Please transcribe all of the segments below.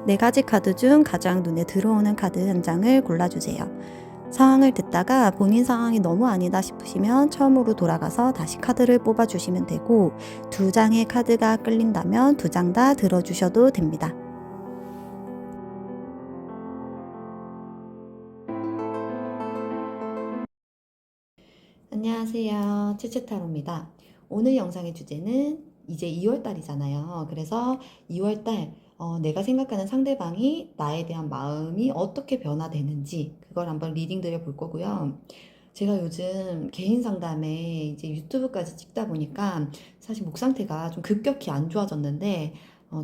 4가지 카드 중 가장 눈에 들어오는 카드 한 장을 골라주세요. 상황을 듣다가 본인 상황이 너무 아니다 싶으시면 처음으로 돌아가서 다시 카드를 뽑아주시면 되고, 2장의 카드가 끌린다면 2장 다 들어주셔도 됩니다. 안녕하세요. 츠츠타로입니다. 오늘 영상의 주제는 이제 2월달이잖아요. 그래서 2월달 내가 생각하는 상대방이 나에 대한 마음이 어떻게 변화되는지 그걸 한번 리딩 드려 볼 거고요. 제가 요즘 개인 상담에 이제 유튜브까지 찍다 보니까 사실 목 상태가 좀 급격히 안 좋아졌는데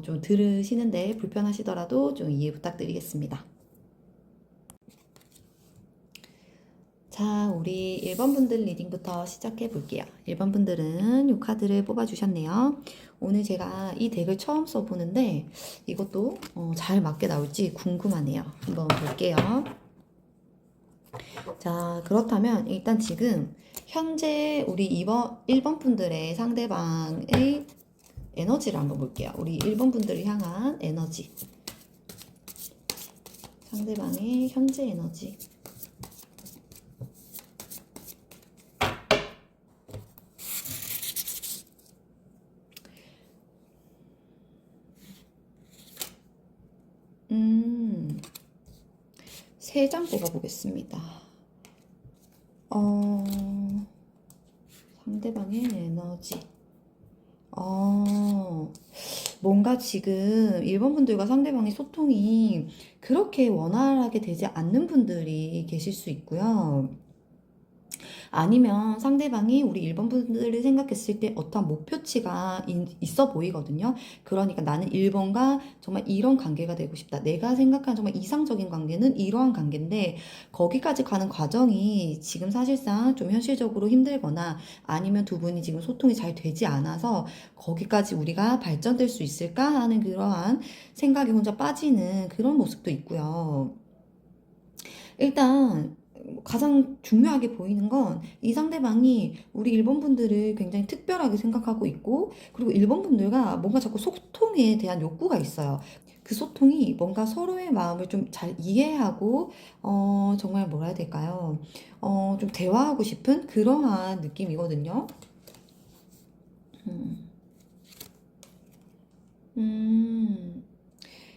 좀 들으시는데 불편하시더라도 좀 이해 부탁드리겠습니다. 자, 우리 1번 분들 리딩부터 시작해 볼게요. 1번 분들은 이 카드를 뽑아주셨네요. 오늘 제가 이 덱을 처음 써보는데 이것도 잘 맞게 나올지 궁금하네요. 한번 볼게요. 자, 그렇다면 일단 지금 현재 우리 1번 분들의 상대방의 에너지를 한번 볼게요. 우리 1번 분들을 향한 에너지. 상대방의 현재 에너지. 세 장 뽑아보겠습니다. 상대방의 에너지. 뭔가 지금 1번 분들과 상대방의 소통이 그렇게 원활하게 되지 않는 분들이 계실 수 있고요. 아니면 상대방이 우리 1번 분들을 생각했을 때 어떠한 목표치가 있어 보이거든요. 그러니까 나는 1번과 정말 이런 관계가 되고 싶다. 내가 생각하는 정말 이상적인 관계는 이러한 관계인데 거기까지 가는 과정이 지금 사실상 좀 현실적으로 힘들거나 아니면 두 분이 지금 소통이 잘 되지 않아서 거기까지 우리가 발전될 수 있을까 하는 그러한 생각에 혼자 빠지는 그런 모습도 있고요. 일단 가장 중요하게 보이는 건 이 상대방이 우리 일본 분들을 굉장히 특별하게 생각하고 있고, 그리고 일본 분들과 뭔가 자꾸 소통에 대한 욕구가 있어요. 그 소통이 뭔가 서로의 마음을 좀 잘 이해하고 정말 뭐라 해야 될까요? 좀 대화하고 싶은 그러한 느낌이거든요. 음. 음.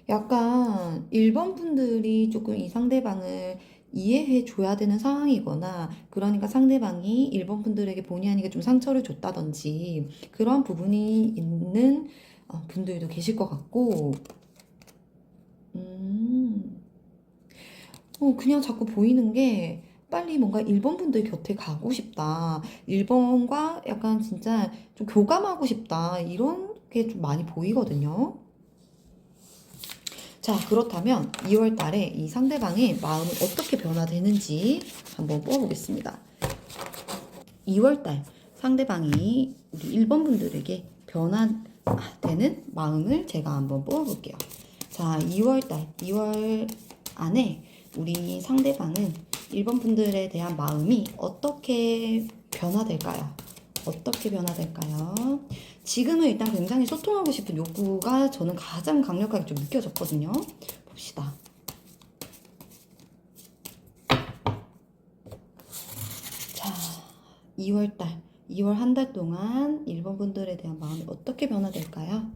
약간 일본 분들이 조금 이 상대방을 이해해 줘야 되는 상황이거나, 그러니까 상대방이 일본 분들에게 본의 아니게 좀 상처를 줬다든지 그런 부분이 있는 분들도 계실 것 같고, 음, 그냥 자꾸 보이는 게 빨리 뭔가 일본 분들 곁에 가고 싶다. 일본과 약간 진짜 좀 교감하고 싶다. 이런 게 좀 많이 보이거든요. 자, 그렇다면 2월 달에 이 상대방의 마음은 어떻게 변화되는지 한번 뽑아보겠습니다. 2월 달 상대방이 우리 1번 분들에게 변화되는 마음을 제가 한번 뽑아볼게요. 자, 2월 달, 2월 안에 우리 상대방은 1번 분들에 대한 마음이 어떻게 변화될까요? 어떻게 변화될까요? 지금은 일단 굉장히 소통하고 싶은 욕구가 저는 가장 강력하게 좀 느껴졌거든요. 봅시다. 자, 2월달, 2월 한 달 동안 일본 분들에 대한 마음이 어떻게 변화될까요?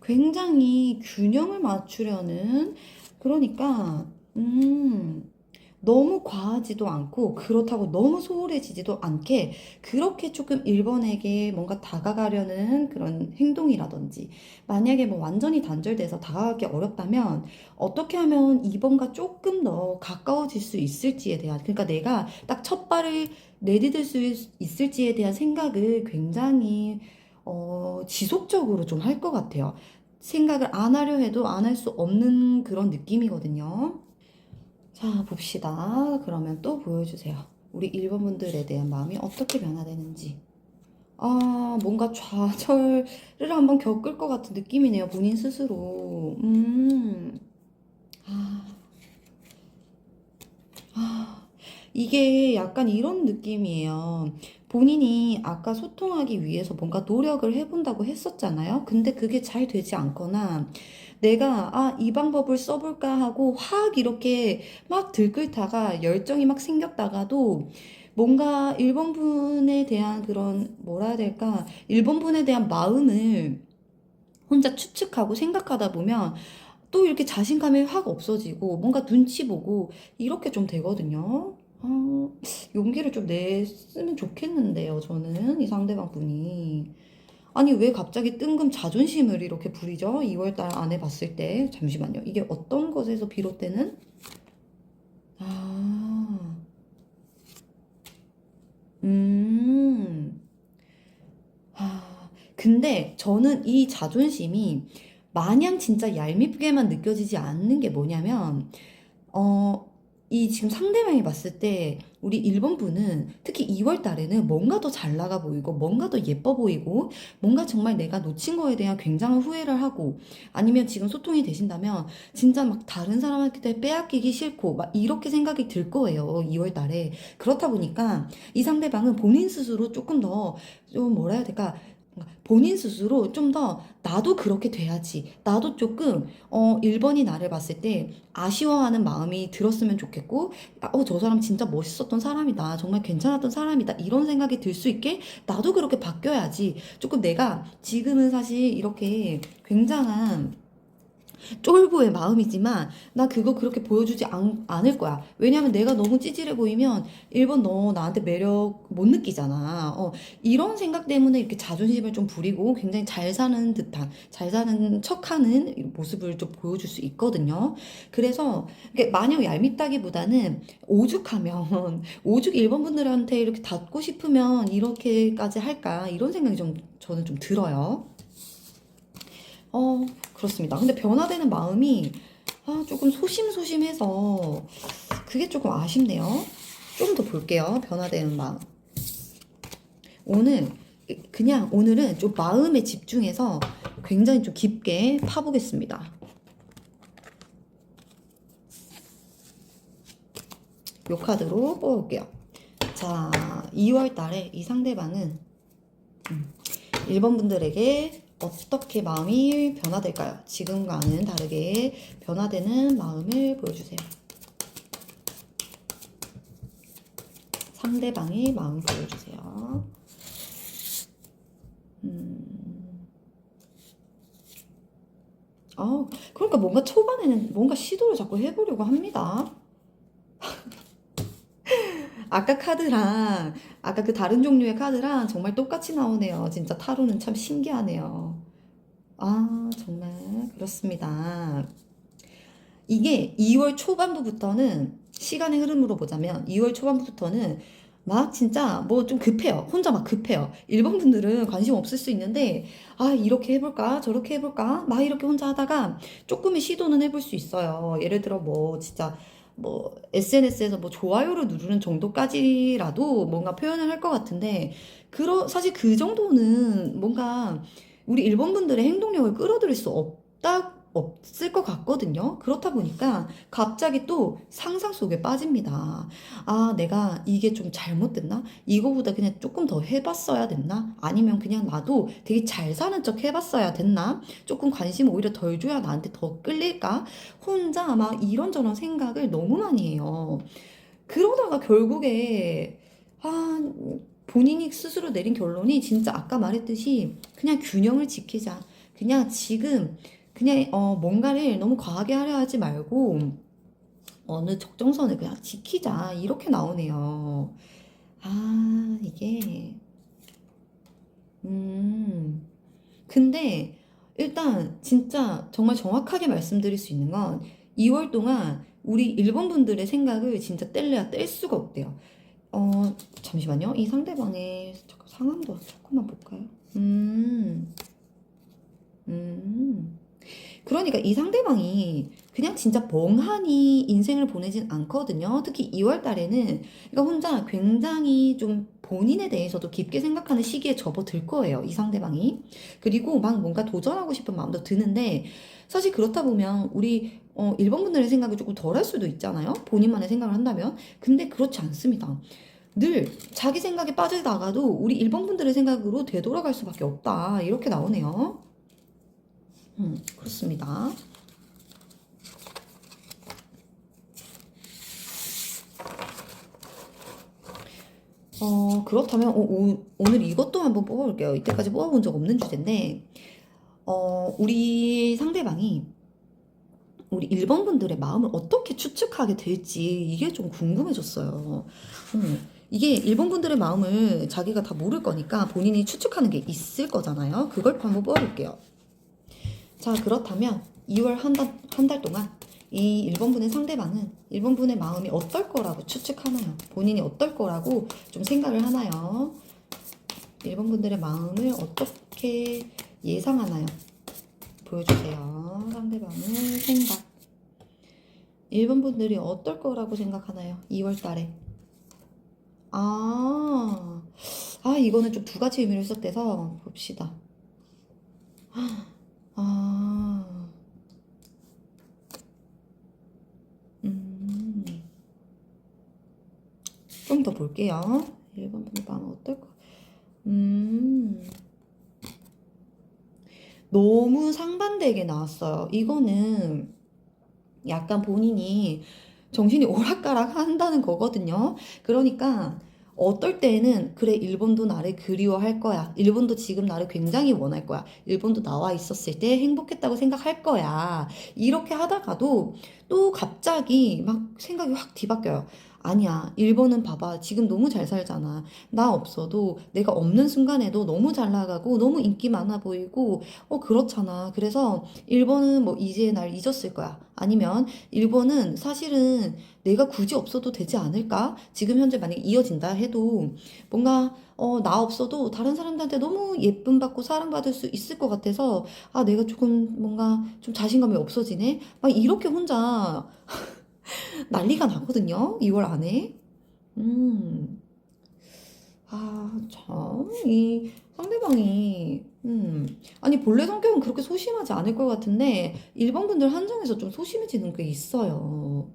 굉장히 균형을 맞추려는, 그러니까, 너무 과하지도 않고, 그렇다고 너무 소홀해지지도 않게, 그렇게 조금 1번에게 뭔가 다가가려는 그런 행동이라든지, 만약에 뭐 완전히 단절돼서 다가가기 어렵다면, 어떻게 하면 2번과 조금 더 가까워질 수 있을지에 대한, 그러니까 내가 딱 첫 발을 내디딜 수 있을지에 대한 생각을 굉장히 지속적으로 좀 할 것 같아요. 생각을 안 하려 해도 안 할 수 없는 그런 느낌이거든요. 자, 봅시다. 그러면 또 보여주세요. 우리 1번 분들에 대한 마음이 어떻게 변화되는지. 뭔가 좌절을 한번 겪을 것 같은 느낌이네요. 본인 스스로. 아, 아, 이게 약간 이런 느낌이에요. 본인이 아까 소통하기 위해서 뭔가 노력을 해본다고 했었잖아요. 근데 그게 잘 되지 않거나 내가 이 방법을 써볼까 하고 확 이렇게 막 들끓다가 열정이 막 생겼다가도 뭔가 일본 분에 대한 그런 뭐라 해야 될까? 일본 분에 대한 마음을 혼자 추측하고 생각하다 보면 또 이렇게 자신감이 확 없어지고 뭔가 눈치 보고 이렇게 좀 되거든요. 용기를 좀 냈으면 좋겠는데요, 저는 이 상대방 분이. 아니, 왜 갑자기 뜬금 자존심을 이렇게 부리죠? 2월달 안에 봤을 때. 잠시만요. 이게 어떤 것에서 비롯되는? 아, 음. 근데 저는 이 자존심이 마냥 진짜 얄밉게만 느껴지지 않는 게 뭐냐면, 어, 이 지금 상대방이 봤을 때 우리 1번 분은 특히 2월 달에는 뭔가 더 잘 나가 보이고 뭔가 더 예뻐 보이고 뭔가 정말 내가 놓친 거에 대한 굉장한 후회를 하고 아니면 지금 소통이 되신다면 진짜 막 다른 사람한테 빼앗기기 싫고 막 이렇게 생각이 들 거예요. 2월 달에. 그렇다 보니까 이 상대방은 본인 스스로 조금 더 좀 뭐라 해야 될까? 본인 스스로 좀 더 나도 그렇게 돼야지. 나도 조금 1번이 나를 봤을 때 아쉬워하는 마음이 들었으면 좋겠고 저 사람 진짜 멋있었던 사람이다. 정말 괜찮았던 사람이다. 이런 생각이 들 수 있게 나도 그렇게 바뀌어야지. 조금 내가 지금은 사실 이렇게 굉장한 쫄보의 마음이지만 나 그거 그렇게 보여주지 않을 거야. 왜냐면 내가 너무 찌질해 보이면 1번 너 나한테 매력 못 느끼잖아. 이런 생각 때문에 이렇게 자존심을 좀 부리고 굉장히 잘 사는 듯한 잘 사는 척하는 모습을 좀 보여줄 수 있거든요. 그래서 이게 마냥 얄밉다기보다는 오죽하면 오죽 1번 분들한테 이렇게 닿고 싶으면 이렇게까지 할까 이런 생각이 좀 저는 좀 들어요. 그렇습니다. 근데 변화되는 마음이 조금 소심소심해서 그게 조금 아쉽네요. 좀 더 볼게요. 변화되는 마음. 오늘은 좀 마음에 집중해서 굉장히 좀 깊게 파보겠습니다. 요 카드로 뽑아볼게요. 자, 2월 달에 이 상대방은 1번 분들에게 어떻게 마음이 변화될까요? 지금과는 다르게 변화되는 마음을 보여주세요. 상대방의 마음을 보여주세요. 그러니까 뭔가 초반에는 뭔가 시도를 자꾸 해보려고 합니다. 아까 그 다른 종류의 카드랑 정말 똑같이 나오네요. 진짜 타로는 참 신기하네요. 정말 그렇습니다. 이게 2월 초반부부터는 시간의 흐름으로 보자면 2월 초반부터는 막 진짜 뭐 좀 급해요. 혼자 막 급해요. 일본 분들은 관심 없을 수 있는데 이렇게 해볼까 저렇게 해볼까 막 이렇게 혼자 하다가 조금의 시도는 해볼 수 있어요. 예를 들어 뭐 진짜 뭐 SNS에서 뭐 좋아요를 누르는 정도까지라도 뭔가 표현을 할 것 같은데 사실 그 정도는 뭔가 우리 일본 분들의 행동력을 끌어들일 수 없을 것 같거든요. 그렇다 보니까 갑자기 또 상상 속에 빠집니다. 내가 이게 좀 잘못됐나? 이거보다 그냥 조금 더 해봤어야 됐나? 아니면 그냥 나도 되게 잘 사는 척 해봤어야 됐나? 조금 관심 오히려 덜 줘야 나한테 더 끌릴까? 혼자 막 이런저런 생각을 너무 많이 해요. 그러다가 결국에 아, 본인이 스스로 내린 결론이 진짜 아까 말했듯이 그냥 균형을 지키자. 그냥 지금 그냥 뭔가를 너무 과하게 하려 하지 말고 어느 적정선을 그냥 지키자. 이렇게 나오네요. 이게 근데 일단 진짜 정말 정확하게 말씀드릴 수 있는 건 2월 동안 우리 일본 분들의 생각을 진짜 뗄래야 뗄 수가 없대요. 잠시만요. 이 상대방의 상황도 조금만 볼까요? 그러니까 이 상대방이 그냥 진짜 멍하니 인생을 보내진 않거든요. 특히 2월 달에는 그러니까 혼자 굉장히 좀 본인에 대해서도 깊게 생각하는 시기에 접어들 거예요. 이 상대방이. 그리고 막 뭔가 도전하고 싶은 마음도 드는데 사실 그렇다 보면 우리 일본 분들의 생각이 조금 덜 할 수도 있잖아요. 본인만의 생각을 한다면. 근데 그렇지 않습니다. 늘 자기 생각에 빠져나가도 우리 1번 분들의 생각으로 되돌아갈 수밖에 없다. 이렇게 나오네요. 그렇습니다. 그렇다면 오늘 이것도 한번 뽑아볼게요. 이때까지 뽑아본 적 없는 주제인데 우리 상대방이 우리 1번 분들의 마음을 어떻게 추측하게 될지 이게 좀 궁금해졌어요. 이게 1번 분들의 마음을 자기가 다 모를 거니까 본인이 추측하는 게 있을 거잖아요. 그걸 한번 뽑아볼게요. 자, 그렇다면 2월 한 달 동안 이 1번 분의 상대방은 1번 분의 마음이 어떨 거라고 추측하나요? 본인이 어떨 거라고 좀 생각을 하나요? 1번 분들의 마음을 어떻게 예상하나요? 보여주세요. 상대방의 생각. 1번 분들이 어떨 거라고 생각하나요? 2월 달에. 이거는 좀 두 가지 의미로 해석돼서 봅시다. 좀 더 볼게요. 1번 분의 마음은 어떨까? 너무 상반되게 나왔어요. 이거는 약간 본인이 정신이 오락가락 한다는 거거든요. 그러니까 어떨 때는 그래, 일본도 나를 그리워할 거야. 일본도 지금 나를 굉장히 원할 거야. 일본도 나와 있었을 때 행복했다고 생각할 거야. 이렇게 하다가도 또 갑자기 막 생각이 확 뒤바뀌어요. 아니야, 일본은 봐봐. 지금 너무 잘 살잖아. 나 없어도 내가 없는 순간에도 너무 잘 나가고 너무 인기 많아 보이고 그렇잖아. 그래서 일본은 뭐 이제 날 잊었을 거야. 아니면 일본은 사실은 내가 굳이 없어도 되지 않을까? 지금 현재 만약에 이어진다 해도 뭔가 나 없어도 다른 사람들한테 너무 예쁨 받고 사랑받을 수 있을 것 같아서 내가 조금 뭔가 좀 자신감이 없어지네? 막 이렇게 혼자 난리가 나거든요. 2월 안에. 참, 이 상대방이, 아니, 본래 성격은 그렇게 소심하지 않을 것 같은데, 1번 분들 한정에서 좀 소심해지는 게 있어요.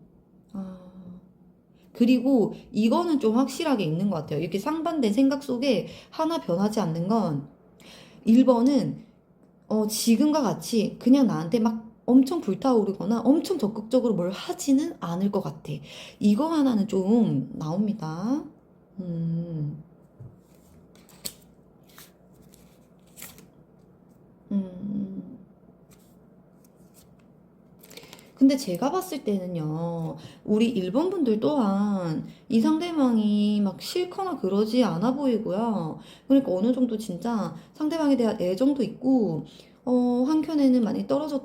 그리고 이거는 좀 확실하게 있는 것 같아요. 이렇게 상반된 생각 속에 하나 변하지 않는 건, 1번은, 지금과 같이 그냥 나한테 막 엄청 불타오르거나 엄청 적극적으로 뭘 하지는 않을 것 같아. 이거 하나는 좀 나옵니다. 음. 음. 근데 제가 봤을 때는요, 우리 일본 분들 또한 이 상대방이 막 싫거나 그러지 않아 보이고요. 그러니까 어느 정도 진짜 상대방에 대한 애정도 있고, 한켠에는 많이 떨어져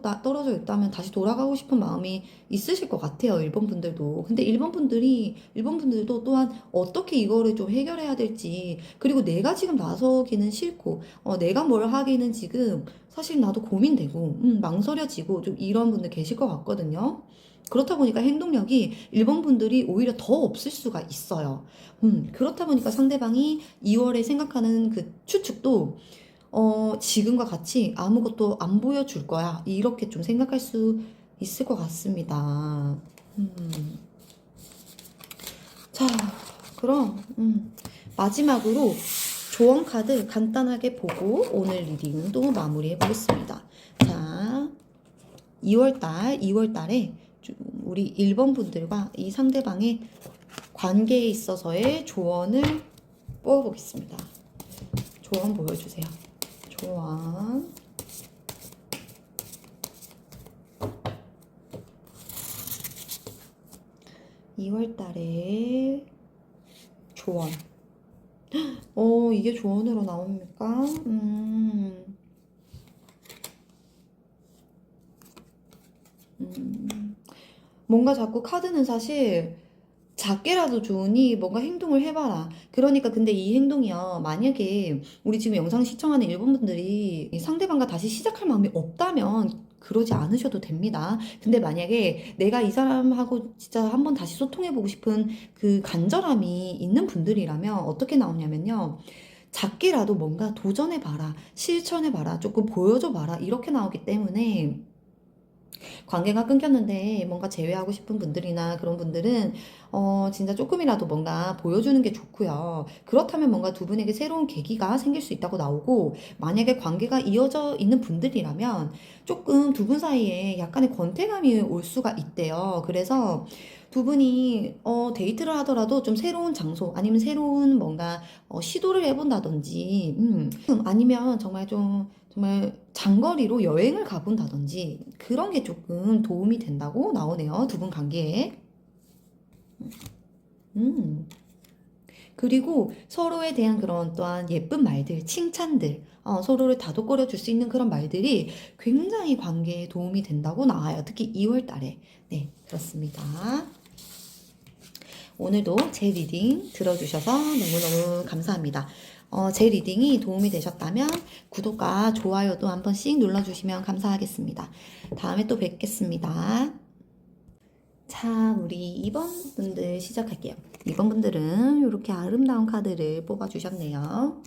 있다면 다시 돌아가고 싶은 마음이 있으실 것 같아요, 일본 분들도. 근데 일본 분들도 또한 어떻게 이거를 좀 해결해야 될지, 그리고 내가 지금 나서기는 싫고, 내가 뭘 하기는 지금 사실 나도 고민되고 망설여지고 좀 이런 분들 계실 것 같거든요. 그렇다 보니까 행동력이 일본 분들이 오히려 더 없을 수가 있어요. 그렇다 보니까 상대방이 2월에 생각하는 그 추측도 지금과 같이 아무것도 안 보여줄 거야. 이렇게 좀 생각할 수 있을 것 같습니다. 자, 그럼 마지막으로 조언 카드 간단하게 보고 오늘 리딩은 또 마무리해 보겠습니다. 자, 2월 달에 우리 1번 분들과 이 상대방의 관계에 있어서의 조언을 뽑아보겠습니다. 조언 보여주세요. 조언. (2월) 달에 조언. 이게 조언으로 나옵니까? 뭔가 자꾸 카드는 사실 작게라도 좋으니 뭔가 행동을 해봐라. 그러니까 근데 이 행동이요. 만약에 우리 지금 영상 시청하는 일본 분들이 상대방과 다시 시작할 마음이 없다면 그러지 않으셔도 됩니다. 근데 만약에 내가 이 사람하고 진짜 한번 다시 소통해보고 싶은 그 간절함이 있는 분들이라면 어떻게 나오냐면요. 작게라도 뭔가 도전해봐라. 실천해봐라. 조금 보여줘봐라. 이렇게 나오기 때문에 관계가 끊겼는데 뭔가 재회하고 싶은 분들이나 그런 분들은 진짜 조금이라도 뭔가 보여주는 게 좋고요. 그렇다면 뭔가 두 분에게 새로운 계기가 생길 수 있다고 나오고, 만약에 관계가 이어져 있는 분들이라면 조금 두 분 사이에 약간의 권태감이 올 수가 있대요. 그래서 두 분이 데이트를 하더라도 좀 새로운 장소 아니면 새로운 뭔가 시도를 해본다든지, 아니면 정말 좀 정말 장거리로 여행을 가본다든지 그런 게 조금 도움이 된다고 나오네요. 두 분 관계에. 음. 그리고 서로에 대한 그런 또한 예쁜 말들, 칭찬들, 서로를 다독거려 줄 수 있는 그런 말들이 굉장히 관계에 도움이 된다고 나와요. 특히 2월 달에. 네, 그렇습니다. 오늘도 제 리딩 들어주셔서 너무너무 감사합니다. 제 리딩이 도움이 되셨다면 구독과 좋아요도 한 번씩 눌러주시면 감사하겠습니다. 다음에 또 뵙겠습니다. 자, 우리 2번 분들 시작할게요. 2번 분들은 이렇게 아름다운 카드를 뽑아주셨네요.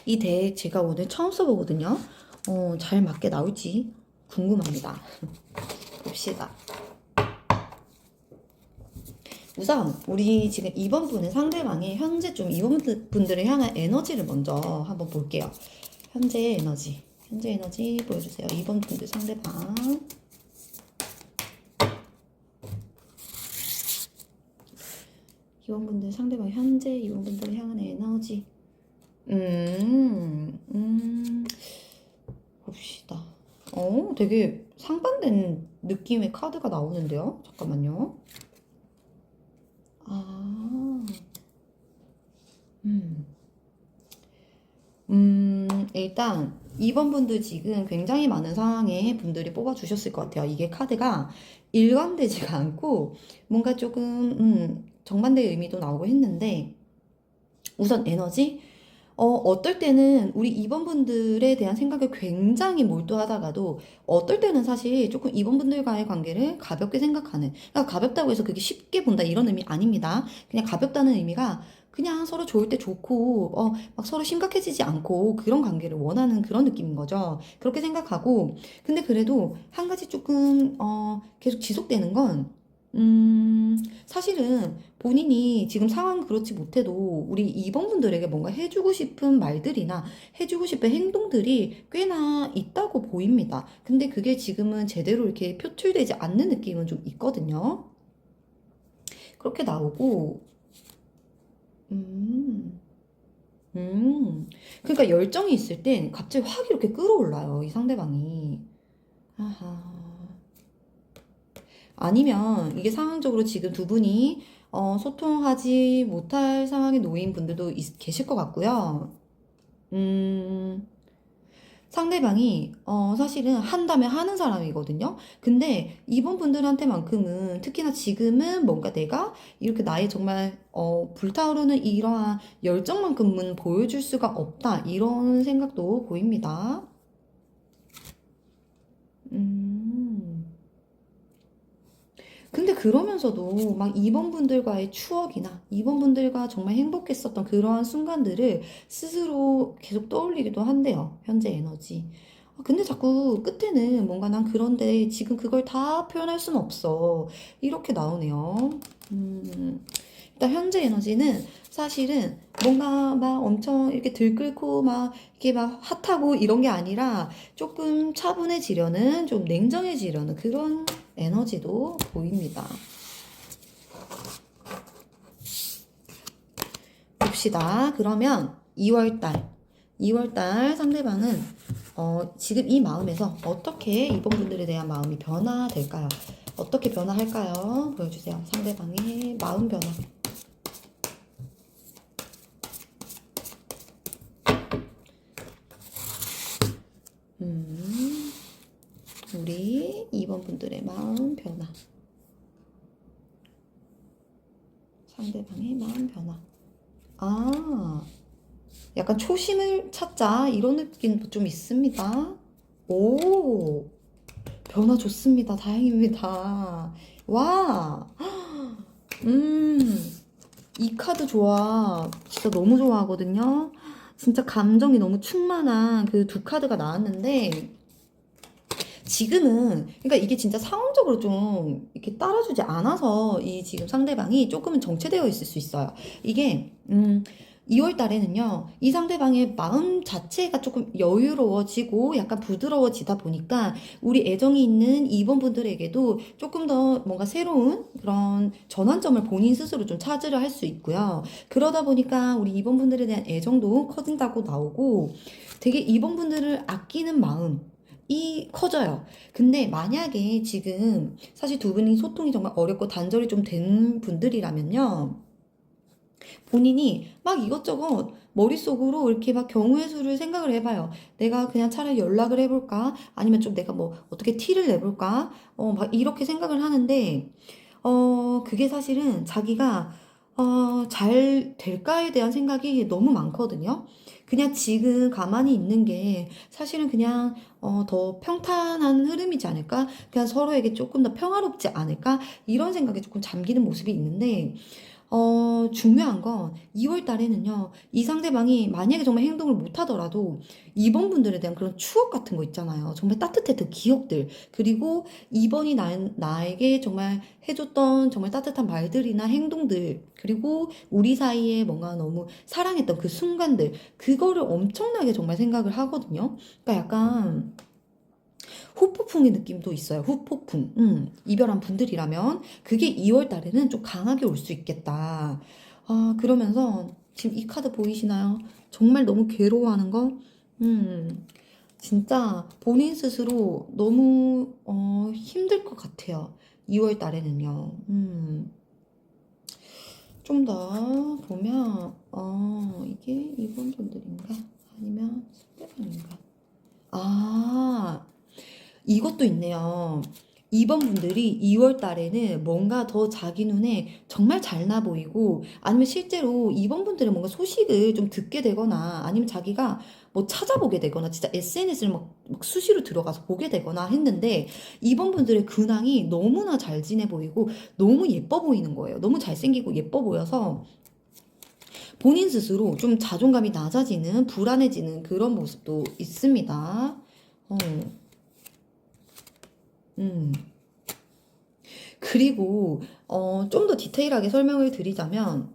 이 덱 제가 오늘 처음 써보거든요. 잘 맞게 나올지 궁금합니다. 봅시다. 우선 우리 지금 2번 분의 상대방의 현재 좀 2번 분들을 향한 에너지를 먼저 한번 볼게요. 현재 에너지 보여주세요. 2번 분들 상대방. 2번 분들 상대방 현재 2번 분들을 향한 에너지. 봅시다. 되게 상반된 느낌의 카드가 나오는데요. 잠깐만요. 일단 2번 분들 지금 굉장히 많은 상황의 분들이 뽑아주셨을 것 같아요. 이게 카드가 일관되지가 않고 뭔가 조금 정반대의 의미도 나오고 했는데, 우선 에너지? 어떨 때는 우리 2번 분들에 대한 생각에 굉장히 몰두하다가도 어떨 때는 사실 조금 2번 분들과의 관계를 가볍게 생각하는, 그러니까 가볍다고 해서 그게 쉽게 본다 이런 의미 아닙니다. 그냥 가볍다는 의미가 그냥 서로 좋을 때 좋고 막 서로 심각해지지 않고 그런 관계를 원하는 그런 느낌인 거죠. 그렇게 생각하고, 근데 그래도 한 가지 조금 계속 지속되는 건, 사실은 본인이 지금 상황 그렇지 못해도 우리 2번 분들에게 뭔가 해주고 싶은 말들이나 해주고 싶은 행동들이 꽤나 있다고 보입니다. 근데 그게 지금은 제대로 이렇게 표출되지 않는 느낌은 좀 있거든요. 그렇게 나오고, 음, 그러니까 열정이 있을 땐 갑자기 확 이렇게 끌어올라요, 이 상대방이. 아하. 아니면 이게 상황적으로 지금 두 분이 소통하지 못할 상황에 놓인 분들도 계실 것 같고요. 음, 상대방이 사실은 한다면 하는 사람이거든요. 근데 이번 분들한테만큼은 특히나 지금은 뭔가 내가 이렇게 나의 정말 불타오르는 이러한 열정만큼은 보여줄 수가 없다, 이런 생각도 보입니다. 음. 근데 그러면서도 막 2번 분들과의 추억이나 2번 분들과 정말 행복했었던 그러한 순간들을 스스로 계속 떠올리기도 한대요. 현재 에너지. 근데 자꾸 끝에는 뭔가 난 그런데 지금 그걸 다 표현할 수는 없어, 이렇게 나오네요. 일단 현재 에너지는 사실은 뭔가 막 엄청 이렇게 들끓고 막 이렇게 막 핫하고 이런 게 아니라 조금 차분해지려는, 좀 냉정해지려는 그런 에너지도 보입니다. 봅시다. 그러면 2월달 상대방은 지금 이 마음에서 어떻게 이번 분들에 대한 마음이 변화될까요? 어떻게 변화할까요? 보여주세요. 상대방의 마음 변화. 우리 2번 분들의 마음 변화. 상대방의 마음 변화. 약간 초심을 찾자 이런 느낌도 좀 있습니다. 오, 변화 좋습니다. 다행입니다. 와, 이 카드 좋아. 진짜 너무 좋아하거든요. 진짜 감정이 너무 충만한 그 두 카드가 나왔는데, 지금은 그러니까 이게 진짜 상황적으로 좀 이렇게 따라주지 않아서 이 지금 상대방이 조금은 정체되어 있을 수 있어요. 이게 2월 달에는요, 이 상대방의 마음 자체가 조금 여유로워지고 약간 부드러워지다 보니까 우리 애정이 있는 2번 분들에게도 조금 더 뭔가 새로운 그런 전환점을 본인 스스로 좀 찾으려 할 수 있고요. 그러다 보니까 우리 2번 분들에 대한 애정도 커진다고 나오고 되게 2번 분들을 아끼는 마음 이 커져요. 근데 만약에 지금 사실 두 분이 소통이 정말 어렵고 단절이 좀 된 분들이라면요. 본인이 막 이것저것 머릿속으로 이렇게 막 경우의 수를 생각을 해봐요. 내가 그냥 차라리 연락을 해볼까? 아니면 좀 내가 뭐 어떻게 티를 내볼까? 막 이렇게 생각을 하는데, 그게 사실은 자기가, 잘 될까에 대한 생각이 너무 많거든요. 그냥 지금 가만히 있는 게 사실은 그냥, 더 평탄한 흐름이지 않을까? 그냥 서로에게 조금 더 평화롭지 않을까? 이런 생각에 조금 잠기는 모습이 있는데, 중요한 건 2월 달에는요, 이 상대방이 만약에 정말 행동을 못 하더라도 이번 분들에 대한 그런 추억 같은 거 있잖아요. 정말 따뜻했던 기억들. 그리고 이번이 나에게 정말 해줬던 정말 따뜻한 말들이나 행동들. 그리고 우리 사이에 뭔가 너무 사랑했던 그 순간들. 그거를 엄청나게 정말 생각을 하거든요. 그러니까 약간 후폭풍의 느낌도 있어요. 후폭풍. 이별한 분들이라면 그게 2월 달에는 좀 강하게 올 수 있겠다. 그러면서 지금 이 카드 보이시나요? 정말 너무 괴로워하는 거? 진짜 본인 스스로 너무 힘들 것 같아요. 2월 달에는요. 좀 더 보면 이게 이번 분들인가? 아니면 상대방인가? 아, 이것도 있네요. 2번 분들이 2월 달에는 뭔가 더 자기 눈에 정말 잘나 보이고 아니면 실제로 2번 분들은 뭔가 소식을 좀 듣게 되거나 아니면 자기가 뭐 찾아보게 되거나 진짜 SNS를 막 수시로 들어가서 보게 되거나 했는데 2번 분들의 근황이 너무나 잘 지내 보이고 너무 예뻐 보이는 거예요. 너무 잘생기고 예뻐 보여서 본인 스스로 좀 자존감이 낮아지는 불안해지는 그런 모습도 있습니다. 어. 음. 그리고 좀 더 디테일하게 설명을 드리자면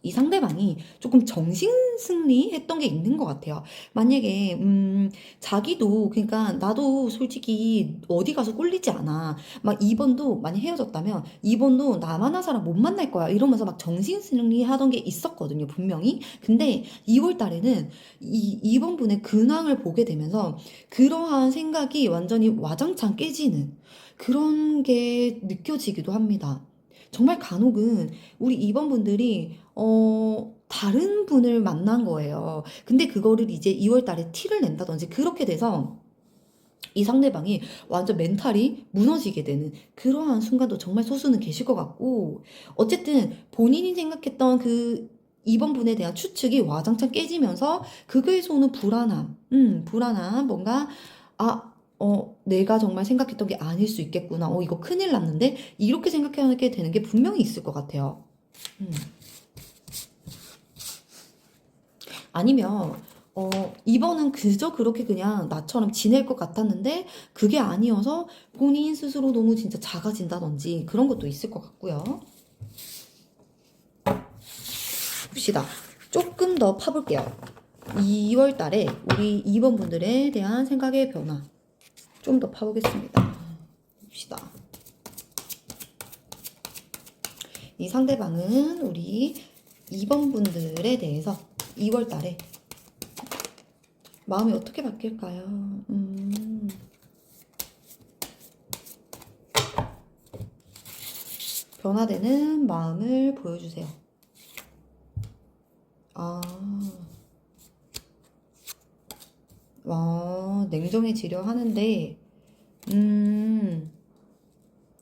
이 상대방이 조금 정신승리 했던 게 있는 것 같아요. 만약에 자기도 그러니까 나도 솔직히 어디 가서 꿀리지 않아. 막 2번도 만약 헤어졌다면 2번도 나만 한 사람 못 만날 거야. 이러면서 막 정신승리 하던 게 있었거든요. 분명히. 근데 2월 달에는 2번 분의 근황을 보게 되면서 그러한 생각이 완전히 와장창 깨지는 그런 게 느껴지기도 합니다. 정말 간혹은 우리 2번 분들이 다른 분을 만난 거예요. 근데 그거를 이제 2월 달에 티를 낸다든지 그렇게 돼서 이 상대방이 완전 멘탈이 무너지게 되는 그러한 순간도 정말 소수는 계실 것 같고 어쨌든 본인이 생각했던 그 2번 분에 대한 추측이 와장창 깨지면서 그거에서 오는 불안함, 불안함, 뭔가 내가 정말 생각했던 게 아닐 수 있겠구나. 이거 큰일 났는데? 이렇게 생각하게 되는 게 분명히 있을 것 같아요. 음. 아니면 이번은 그저 그렇게 그냥 나처럼 지낼 것 같았는데 그게 아니어서 본인 스스로 너무 진짜 작아진다든지 그런 것도 있을 것 같고요. 봅시다. 조금 더 파볼게요. 2월 달에 우리 2번 분들에 대한 생각의 변화 좀 더 파보겠습니다. 봅시다. 이 상대방은 우리 2번 분들에 대해서 2월 달에 마음이 어떻게 바뀔까요? 변화되는 마음을 보여주세요. 냉정해지려 하는데,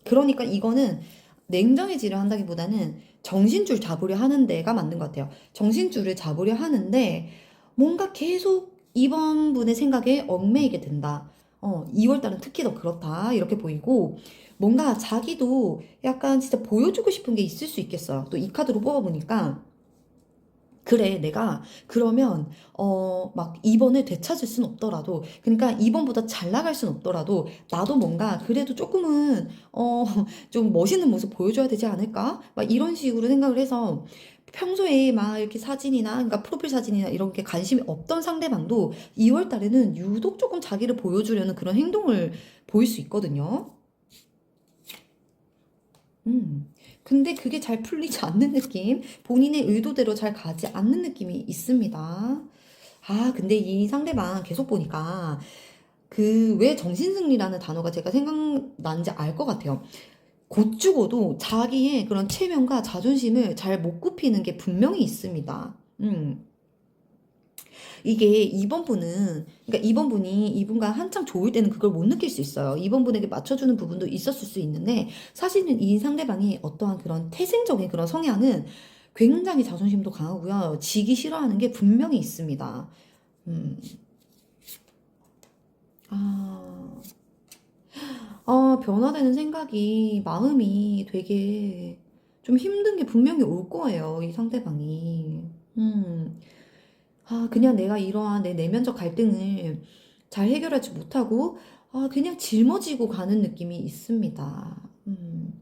그러니까 이거는 냉정해지려 한다기보다는 정신줄 잡으려 하는 데가 맞는 것 같아요. 정신줄을 잡으려 하는데, 뭔가 계속 이번 분의 생각에 얽매이게 된다. 2월 달은 특히 더 그렇다. 이렇게 보이고, 뭔가 자기도 약간 진짜 보여주고 싶은 게 있을 수 있겠어요. 또 이 카드로 뽑아보니까, 그래, 내가 그러면 막 2번을 되찾을 순 없더라도, 그러니까 2번보다 잘 나갈 순 없더라도 나도 뭔가 그래도 조금은 좀 멋있는 모습 보여줘야 되지 않을까? 막 이런 식으로 생각을 해서 평소에 막 이렇게 사진이나, 그러니까 프로필 사진이나 이런 게 관심이 없던 상대방도 2월 달에는 유독 조금 자기를 보여주려는 그런 행동을 보일 수 있거든요. 음. 근데 그게 잘 풀리지 않는 느낌, 본인의 의도대로 잘 가지 않는 느낌이 있습니다. 아, 근데 이 상대방 계속 보니까 그 왜 정신승리라는 단어가 제가 생각나는지 알 것 같아요. 곧 죽어도 자기의 그런 체면과 자존심을 잘 못 굽히는 게 분명히 있습니다. 이게 2번 분은, 그러니까 2번 분이 이분과 한창 좋을 때는 그걸 못 느낄 수 있어요. 2번 분에게 맞춰주는 부분도 있었을 수 있는데, 사실은 이 상대방이 어떠한 그런 태생적인 그런 성향은 굉장히 자존심도 강하고요. 지기 싫어하는 게 분명히 있습니다. 음, 아, 변화되는 생각이, 마음이 되게 좀 힘든 게 분명히 올 거예요. 이 상대방이. 그냥 내가 이러한 내 내면적 갈등을 잘 해결하지 못하고, 그냥 짊어지고 가는 느낌이 있습니다. 음.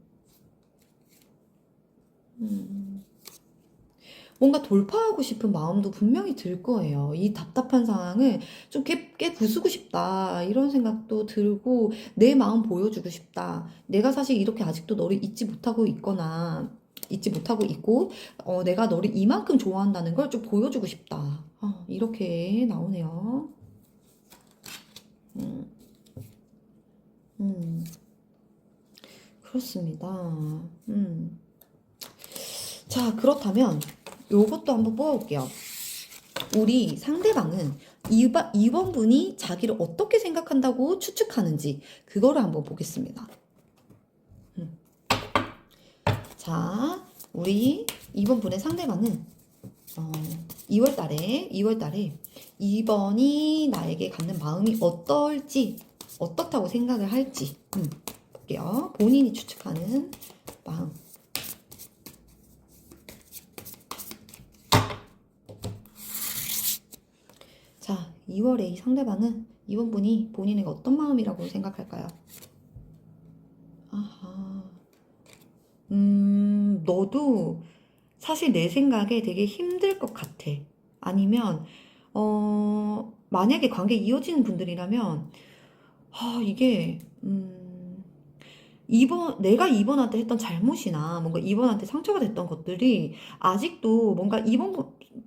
뭔가 돌파하고 싶은 마음도 분명히 들 거예요. 이 답답한 상황을 좀 깨 부수고 싶다. 이런 생각도 들고, 내 마음 보여주고 싶다. 내가 사실 이렇게 아직도 너를 잊지 못하고 있거나, 잊지 못하고 있고, 내가 너를 이만큼 좋아한다는 걸 좀 보여주고 싶다. 이렇게 나오네요. 음, 음, 그렇습니다. 음. 자, 그렇다면 요것도 한번 뽑아볼게요. 우리 상대방은 2번 분이 자기를 어떻게 생각한다고 추측하는지 그거를 한번 보겠습니다. 자, 우리 2번 분의 상대방은 2월 달에 2번이 나에게 갖는 마음이 어떻다고 생각을 할지 볼게요. 본인이 추측하는 마음. 자, 2월에 이 상대방은 2번 분이 본인에게 어떤 마음이라고 생각할까요? 아하. 너도 사실 내 생각에 되게 힘들 것 같아. 아니면, 만약에 관계 이어지는 분들이라면, 이게, 내가 이번한테 했던 잘못이나 뭔가 이번한테 상처가 됐던 것들이 아직도 뭔가 이번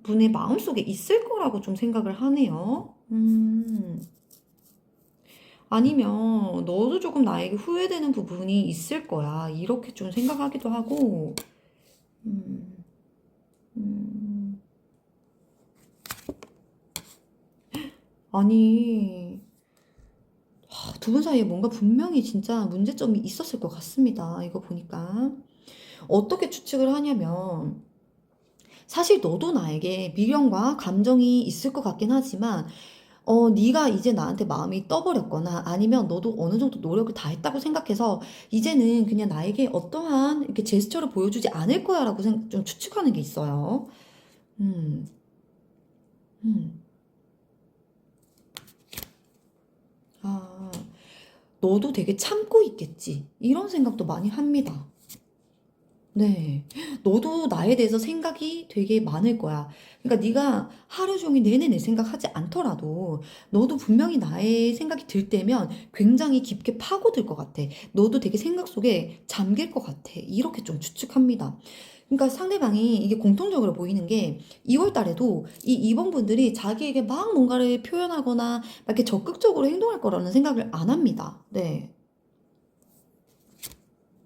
분의 마음속에 있을 거라고 좀 생각을 하네요. 아니면 너도 조금 나에게 후회되는 부분이 있을 거야. 이렇게 좀 생각하기도 하고, 음, 음, 아니, 두 분 사이에 뭔가 분명히 진짜 문제점이 있었을 것 같습니다. 이거 보니까. 어떻게 추측을 하냐면, 사실 너도 나에게 미련과 감정이 있을 것 같긴 하지만, 네가 이제 나한테 마음이 떠버렸거나 아니면 너도 어느 정도 노력을 다 했다고 생각해서 이제는 그냥 나에게 어떠한 이렇게 제스처를 보여주지 않을 거야라고 좀 추측하는 게 있어요. 음, 음. 아, 너도 되게 참고 있겠지. 이런 생각도 많이 합니다. 네. 너도 나에 대해서 생각이 되게 많을 거야. 그러니까 네가 하루 종일 내내 내 생각하지 않더라도 너도 분명히 나의 생각이 들 때면 굉장히 깊게 파고들 것 같아. 너도 되게 생각 속에 잠길 것 같아. 이렇게 좀 추측합니다. 그러니까 상대방이 이게 공통적으로 보이는 게 2월 달에도 이 2번 분들이 자기에게 막 뭔가를 표현하거나 막 이렇게 적극적으로 행동할 거라는 생각을 안 합니다. 네.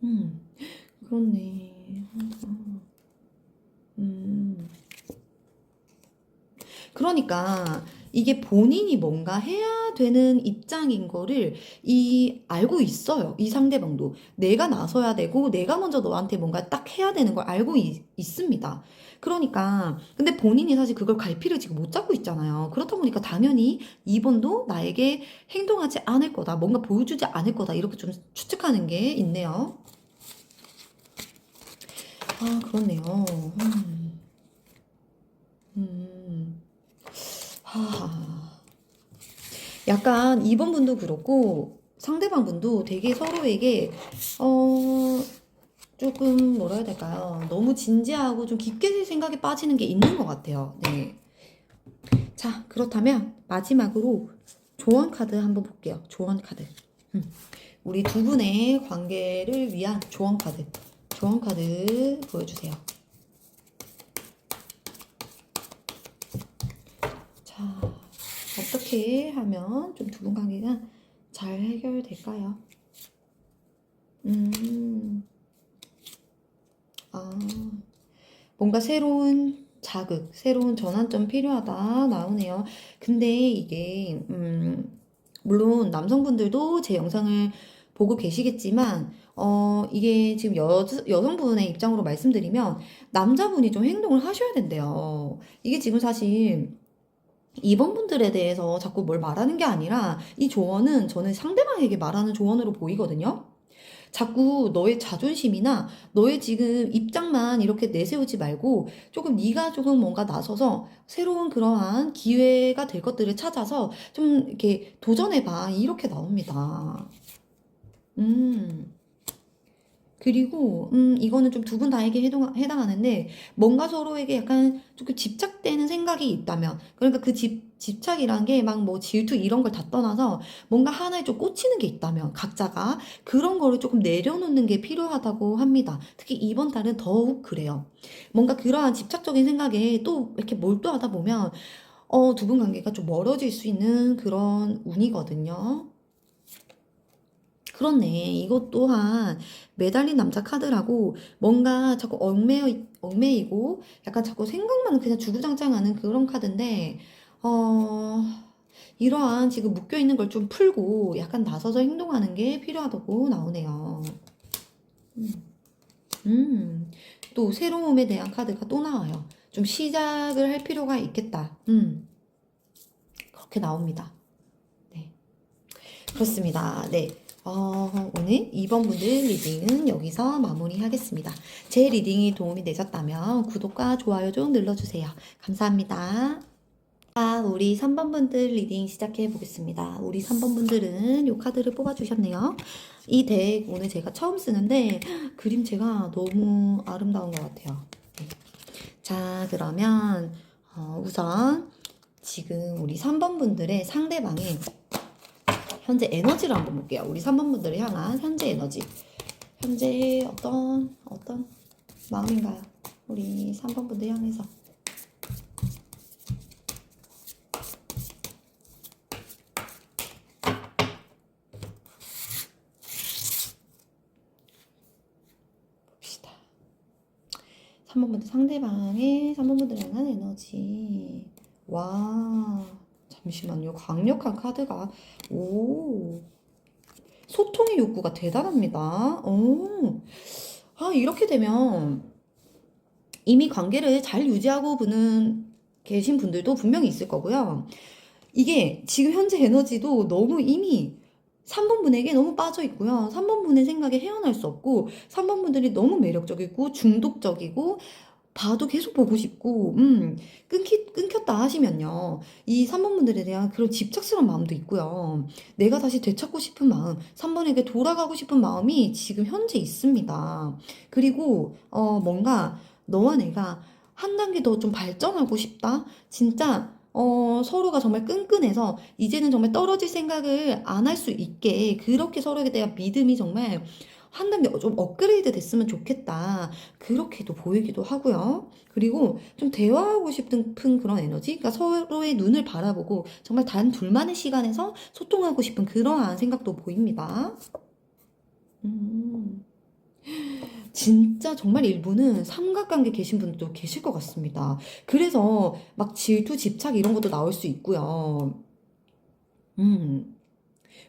음, 그렇네. 음. 그러니까 이게 본인이 뭔가 해야 되는 입장인 거를 알고 있어요. 이 상대방도. 내가 나서야 되고 내가 먼저 너한테 뭔가 딱 해야 되는 걸 알고 있습니다. 그러니까 근데 본인이 사실 그걸 갈피를 지금 못 잡고 있잖아요. 그렇다 보니까 당연히 이번도 나에게 행동하지 않을 거다. 뭔가 보여주지 않을 거다. 이렇게 좀 추측하는 게 있네요. 그렇네요. 음, 하, 약간 이번 분도 그렇고 상대방 분도 되게 서로에게 어, 조금 뭐라 해야 될까요? 너무 진지하고 좀 깊게 생각에 빠지는 게 있는 것 같아요. 네. 자, 그렇다면 마지막으로 조언 카드 한번 볼게요. 조언 카드. 음. 우리 두 분의 관계를 위한 조언 카드. 조언 카드 보여주세요. 자, 어떻게 하면 좀 두 분 관계가 잘 해결될까요? 아, 뭔가 새로운 자극, 새로운 전환점 필요하다 나오네요. 근데 이게 물론 남성분들도 제 영상을 보고 계시겠지만 이게 지금 여성분의 입장으로 말씀드리면 남자분이 좀 행동을 하셔야 된대요. 이게 지금 사실 이번 분들에 대해서 자꾸 뭘 말하는 게 아니라 이 조언은 저는 상대방에게 말하는 조언으로 보이거든요. 자꾸 너의 자존심이나 너의 지금 입장만 이렇게 내세우지 말고 조금 네가 조금 뭔가 나서서 새로운 그러한 기회가 될 것들을 찾아서 좀 이렇게 도전해봐. 이렇게 나옵니다. 음. 그리고 이거는 좀 두 분 다에게 해당하는데 뭔가 서로에게 약간 조금 집착되는 생각이 있다면 그러니까 그 집착이란 게 막 뭐 질투 이런 걸 다 떠나서 뭔가 하나에 좀 꽂히는 게 있다면 각자가 그런 거를 조금 내려놓는 게 필요하다고 합니다. 특히 이번 달은 더욱 그래요. 뭔가 그러한 집착적인 생각에 또 이렇게 몰두하다 보면 두 분 관계가 좀 멀어질 수 있는 그런 운이거든요. 그렇네. 이것 또한 매달린 남자 카드라고 뭔가 자꾸 얽매이고 약간 자꾸 생각만 그냥 주구장창하는 그런 카드인데, 어, 이러한 지금 묶여있는 걸 좀 풀고 약간 나서서 행동하는 게 필요하다고 나오네요. 음, 또 새로움에 대한 카드가 또 나와요. 좀 시작을 할 필요가 있겠다. 그렇게 나옵니다. 네. 그렇습니다. 네. 오늘 2번 분들 리딩은 여기서 마무리하겠습니다. 제 리딩이 도움이 되셨다면 구독과 좋아요 좀 눌러주세요. 감사합니다. 자, 우리 3번 분들 리딩 시작해 보겠습니다. 우리 3번 분들은 이 카드를 뽑아주셨네요. 이 덱 오늘 제가 처음 쓰는데 그림체가 너무 아름다운 것 같아요. 네. 자, 그러면 우선 지금 우리 3번 분들의 상대방의 현재 에너지를 한번 볼게요. 우리 3번 분들을 향한 현재 에너지. 현재 어떤 마음인가요? 우리 3번 분들 향해서. 봅시다. 3번 분들 상대방의 3번 분들 향한 에너지. 와, 잠시만요. 강력한 카드가. 오. 소통의 욕구가 대단합니다. 오. 아, 이렇게 되면 이미 관계를 잘 유지하고 계신 분들도 분명히 있을 거고요. 이게 지금 현재 에너지도 너무 이미 3번 분에게 너무 빠져 있고요. 3번 분의 생각에 헤어날 수 없고, 3번 분들이 너무 매력적이고, 중독적이고, 봐도 계속 보고 싶고, 끊겼다 하시면요. 이 3번 분들에 대한 그런 집착스러운 마음도 있고요. 내가 다시 되찾고 싶은 마음, 3번에게 돌아가고 싶은 마음이 지금 현재 있습니다. 그리고, 뭔가 너와 내가 한 단계 더 좀 발전하고 싶다? 진짜, 서로가 정말 끈끈해서 이제는 정말 떨어질 생각을 안 할 수 있게 그렇게 서로에 대한 믿음이 정말 한 단계 좀 업그레이드 됐으면 좋겠다. 그렇게도 보이기도 하고요. 그리고 좀 대화하고 싶은 그런 에너지? 그러니까 서로의 눈을 바라보고 정말 단 둘만의 시간에서 소통하고 싶은 그러한 생각도 보입니다. 음. 진짜 정말 일부는 삼각관계 계신 분들도 계실 것 같습니다. 그래서 막 질투, 집착 이런 것도 나올 수 있고요. 음.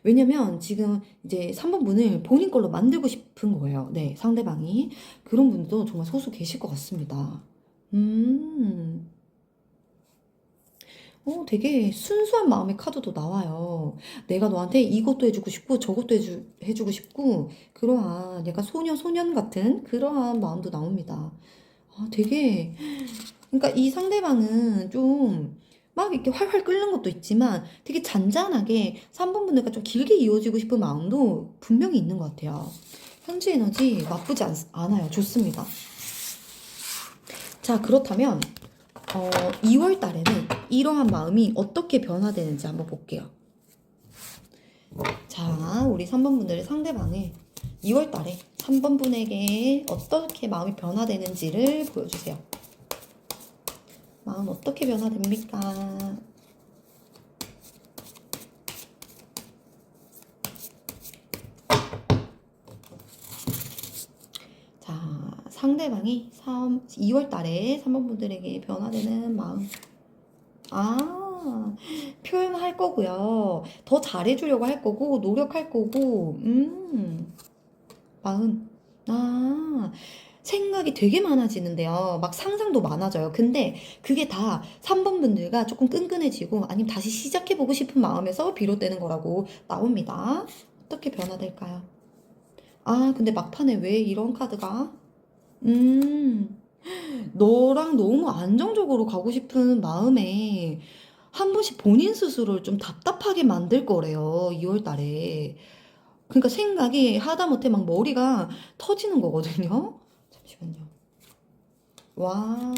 왜냐면 지금 이제 3번 분을 본인 걸로 만들고 싶은 거예요. 네, 상대방이. 그런 분도 정말 소수 계실 것 같습니다. 음. 되게 순수한 마음의 카드도 나와요. 내가 너한테 이것도 해주고 싶고 저것도 해주고 싶고 그러한 약간 소년 같은 그러한 마음도 나옵니다. 되게, 그러니까 이 상대방은 좀 막 이렇게 활활 끓는 것도 있지만 되게 잔잔하게 3번 분들과 좀 길게 이어지고 싶은 마음도 분명히 있는 것 같아요. 현재 에너지 나쁘지 않아요. 좋습니다. 자, 그렇다면 2월 달에는 이러한 마음이 어떻게 변화되는지 한번 볼게요. 자, 우리 3번 분들의 상대방을 2월 달에 3번 분에게 어떻게 마음이 변화되는지를 보여주세요. 마음 어떻게 변화됩니까? 자, 상대방이 2월 달에 3번 분들에게 변화되는 마음. 표현할 거고요. 더 잘해주려고 할 거고, 노력할 거고, 마음. 아, 생각이 되게 많아지는데요. 막 상상도 많아져요. 근데 그게 다 3번 분들과 조금 끈끈해지고 아니면 다시 시작해보고 싶은 마음에서 비롯되는 거라고 나옵니다. 어떻게 변화될까요? 근데 막판에 왜 이런 카드가? 음, 너랑 너무 안정적으로 가고 싶은 마음에 한 번씩 본인 스스로를 좀 답답하게 만들 거래요. 2월 달에. 그러니까 생각이 하다못해 막 머리가 터지는 거거든요. 잠시만요. 와,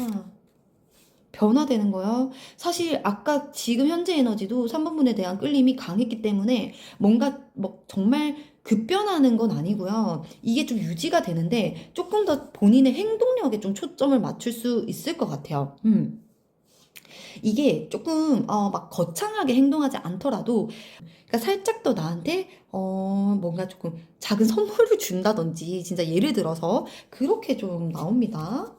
변화되는 거요? 사실 아까 지금 현재 에너지도 3번 분에 대한 끌림이 강했기 때문에 뭔가 뭐 정말 급변하는 건 아니고요. 이게 좀 유지가 되는데 조금 더 본인의 행동력에 좀 초점을 맞출 수 있을 것 같아요. 이게 조금 막 거창하게 행동하지 않더라도 그러니까 살짝 더 나한테 뭔가 조금 작은 선물을 준다든지 진짜 예를 들어서 그렇게 좀 나옵니다.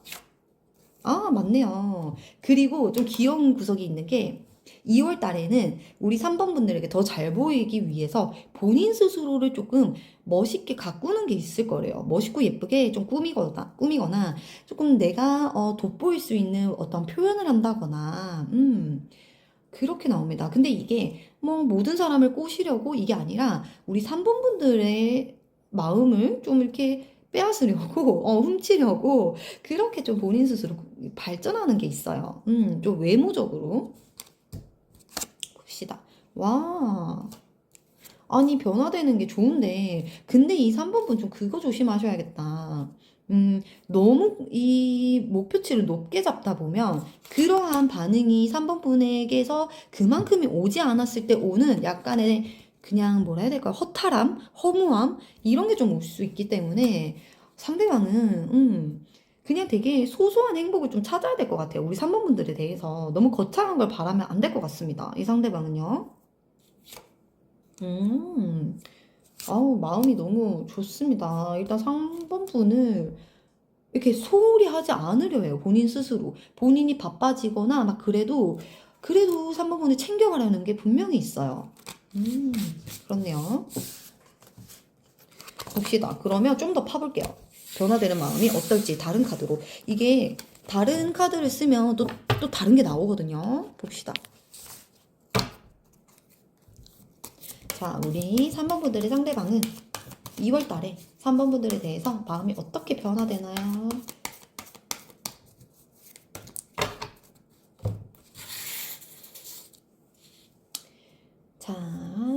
맞네요. 그리고 좀 귀여운 구석이 있는 게 2월 달에는 우리 3번 분들에게 더 잘 보이기 위해서 본인 스스로를 조금 멋있게 가꾸는 게 있을 거래요. 멋있고 예쁘게 좀 꾸미거나 조금 내가 돋보일 수 있는 어떤 표현을 한다거나, 그렇게 나옵니다. 근데 이게 뭐 모든 사람을 꼬시려고 이게 아니라 우리 3번 분들의 마음을 좀 이렇게 빼앗으려고, 훔치려고 그렇게 좀 본인 스스로 발전하는 게 있어요. 좀 외모적으로 봅시다. 와, 아니 변화되는 게 좋은데, 근데 이 3번 분 좀 그거 조심하셔야겠다. 너무 이 목표치를 높게 잡다 보면 그러한 반응이 3번 분에게서 그만큼이 오지 않았을 때 오는 약간의 그냥 뭐라 해야 될까요? 허탈함, 허무함 이런 게 좀 올 수 있기 때문에 상대방은 그냥 되게 소소한 행복을 좀 찾아야 될 것 같아요. 우리 3번 분들에 대해서 너무 거창한 걸 바라면 안 될 것 같습니다. 이 상대방은요. 음. 마음이 너무 좋습니다. 일단 3번 분을 이렇게 소홀히 하지 않으려 해요. 본인 스스로. 본인이 바빠지거나 막 그래도 3번 분을 챙겨가려는 게 분명히 있어요. 그렇네요. 봅시다. 그러면 좀 더 파볼게요. 변화되는 마음이 어떨지 다른 카드로. 이게 다른 카드를 쓰면 또 다른 게 나오거든요. 봅시다. 자, 우리 3번 분들의 상대방은 2월 달에 3번 분들에 대해서 마음이 어떻게 변화되나요? 자,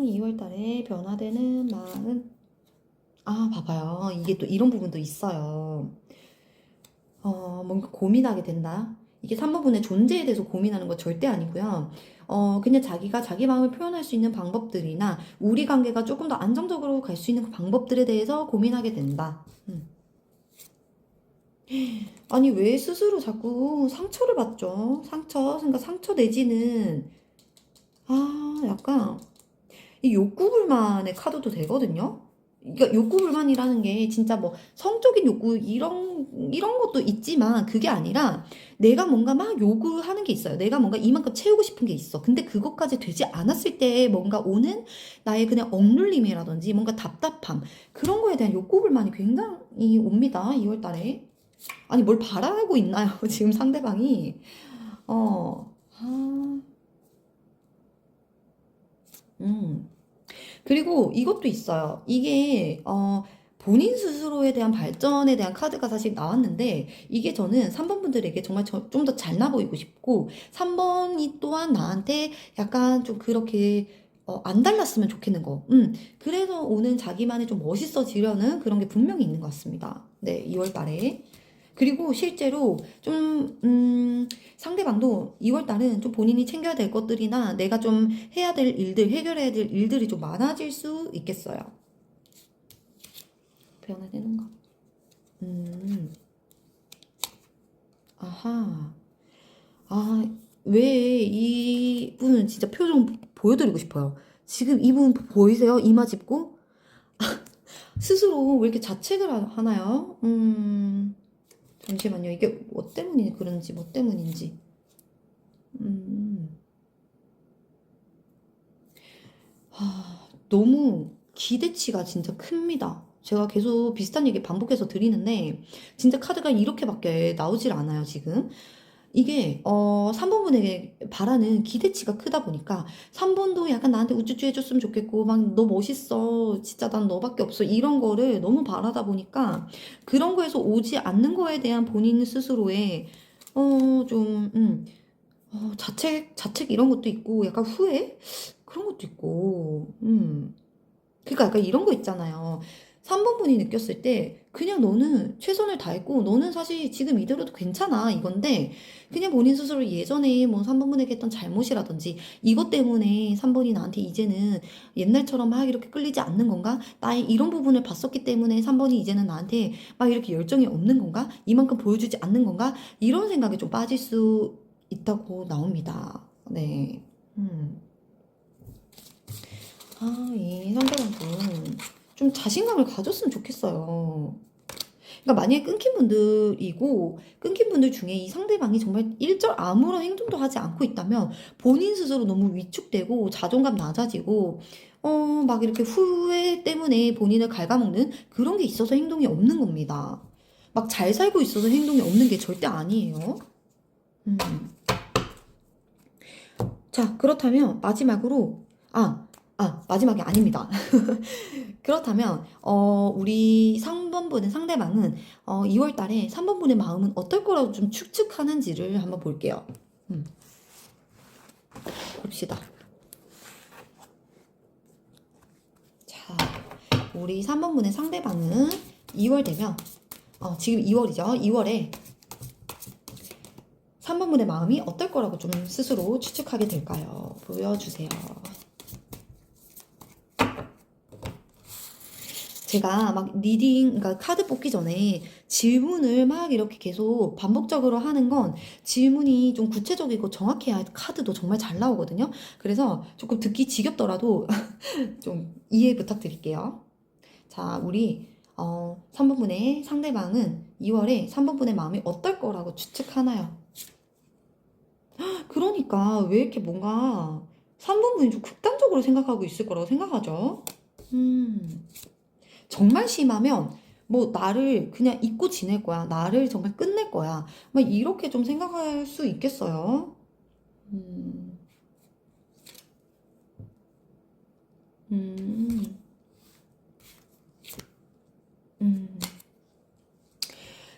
2월 달에 변화되는 마음. 봐봐요. 이게 또 이런 부분도 있어요. 뭔가 고민하게 된다. 이게 3번 분의 존재에 대해서 고민하는 거 절대 아니고요. 그냥 자기가 자기 마음을 표현할 수 있는 방법들이나 우리 관계가 조금 더 안정적으로 갈 수 있는 그 방법들에 대해서 고민하게 된다. 아니, 왜 스스로 자꾸 상처를 받죠? 그러니까 상처 내지는, 약간, 이 욕구 불만의 카드도 되거든요? 그러니까 욕구 불만이라는 게 진짜 뭐 성적인 욕구 이런 것도 있지만 그게 아니라 내가 뭔가 막 요구하는 게 있어요. 내가 뭔가 이만큼 채우고 싶은 게 있어. 근데 그것까지 되지 않았을 때 뭔가 오는 나의 그냥 억눌림이라든지 뭔가 답답함 그런 거에 대한 욕구 불만이 굉장히 옵니다. 2월 달에. 아니 뭘 바라고 있나요? 지금 상대방이. 어. 아. 음. 그리고 이것도 있어요. 이게 본인 스스로에 대한 발전에 대한 카드가 사실 나왔는데 이게 저는 3번 분들에게 정말 좀 더 잘나 보이고 싶고 3번이 또한 나한테 약간 좀 그렇게 안 달랐으면 좋겠는 거. 그래서 오는 자기만의 좀 멋있어지려는 그런 게 분명히 있는 것 같습니다. 네, 2월 달에. 그리고 실제로 좀, 상대방도 2월 달은 좀 본인이 챙겨야 될 것들이나 내가 좀 해야 될 일들, 해결해야 될 일들이 좀 많아질 수 있겠어요. 변화되는 거. 음, 아하. 아, 왜 이분은 진짜 표정 보여드리고 싶어요. 지금 이분 보이세요? 이마 짚고? 스스로 왜 이렇게 자책을 하나요? 잠시만요. 이게 뭐 때문이 그런지, 뭐 때문인지. 음, 너무 기대치가 진짜 큽니다. 제가 계속 비슷한 얘기 반복해서 드리는데, 진짜 카드가 이렇게밖에 나오질 않아요, 지금. 이게 3번분에게 바라는 기대치가 크다 보니까 3번도 약간 나한테 우쭈쭈 해줬으면 좋겠고 막 너 멋있어 진짜 난 너밖에 없어 이런 거를 너무 바라다 보니까 그런 거에서 오지 않는 거에 대한 본인 스스로의 좀 자책 이런 것도 있고 약간 후회 그런 것도 있고 그러니까 약간 이런 거 있잖아요. 3번 분이 느꼈을 때 그냥 너는 최선을 다했고 너는 사실 지금 이대로도 괜찮아 이건데 그냥 본인 스스로 예전에 뭐 3번 분에게 했던 잘못이라든지 이것 때문에 3번이 나한테 이제는 옛날처럼 막 이렇게 끌리지 않는 건가? 나의 이런 부분을 봤었기 때문에 3번이 이제는 나한테 막 이렇게 열정이 없는 건가? 이만큼 보여주지 않는 건가? 이런 생각에 좀 빠질 수 있다고 나옵니다. 네. 음. 이 상대방분 좀 자신감을 가졌으면 좋겠어요. 그러니까 만약에 끊긴 분들이고 끊긴 분들 중에 이 상대방이 정말 일절 아무런 행동도 하지 않고 있다면 본인 스스로 너무 위축되고 자존감 낮아지고 막 이렇게 후회 때문에 본인을 갉아먹는 그런 게 있어서 행동이 없는 겁니다. 막 잘 살고 있어서 행동이 없는 게 절대 아니에요. 음. 자, 그렇다면 마지막으로 마지막이 아닙니다. 그렇다면 우리 3번분의 상대방은 2월 달에 3번분의 마음은 어떨 거라고 좀 추측하는지를 한번 볼게요. 봅시다. 자, 우리 3번분의 상대방은 2월 되면 지금 2월이죠. 2월에 3번분의 마음이 어떨 거라고 좀 스스로 추측하게 될까요? 보여주세요. 제가 막 리딩, 그러니까 카드 뽑기 전에 질문을 막 이렇게 계속 반복적으로 하는 건 질문이 좀 구체적이고 정확해야 카드도 정말 잘 나오거든요. 그래서 조금 듣기 지겹더라도 좀 이해 부탁드릴게요. 자, 우리 3번분의 상대방은 2월에 3번분의 마음이 어떨 거라고 추측하나요? 그러니까 왜 이렇게 뭔가 3번분이 좀 극단적으로 생각하고 있을 거라고 생각하죠? 정말 심하면 뭐 나를 그냥 잊고 지낼 거야. 나를 정말 끝낼 거야. 막 이렇게 좀 생각할 수 있겠어요. 음, 음, 음.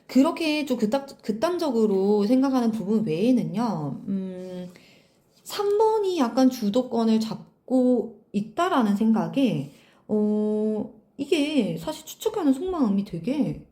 그렇게 좀 극단적으로 생각하는 부분 외에는요, 3번이 약간 주도권을 잡고 있다라는 생각에, 이게 사실 추측하는 속마음이 되게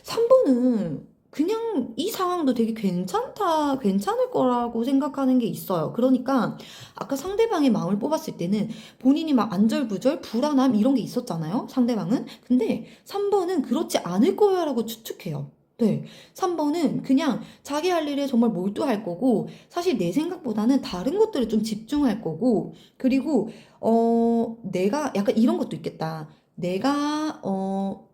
3번은 그냥 이 상황도 되게 괜찮을 거라고 생각하는 게 있어요. 그러니까 아까 상대방의 마음을 뽑았을 때는 본인이 막 안절부절, 불안함 이런 게 있었잖아요. 상대방은. 근데 3번은 그렇지 않을 거야라고 추측해요. 네. 3번은 그냥 자기 할 일에 정말 몰두할 거고, 사실 내 생각보다는 다른 것들을 좀 집중할 거고, 그리고, 내가 약간 이런 것도 있겠다. 내가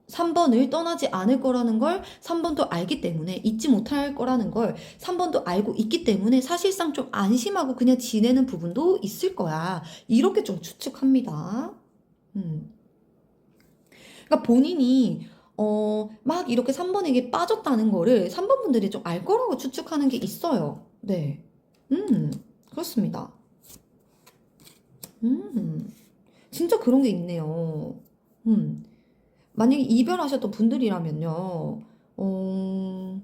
3번을 떠나지 않을 거라는 걸 3번도 알기 때문에 잊지 못할 거라는 걸 3번도 알고 있기 때문에 사실상 좀 안심하고 그냥 지내는 부분도 있을 거야. 이렇게 좀 추측합니다. 음. 그러니까 본인이 막 이렇게 3번에게 빠졌다는 거를 3번 분들이 좀 알 거라고 추측하는 게 있어요. 네. 그렇습니다. 음. 진짜 그런 게 있네요. 음. 만약에 이별하셨던 분들이라면요. 어,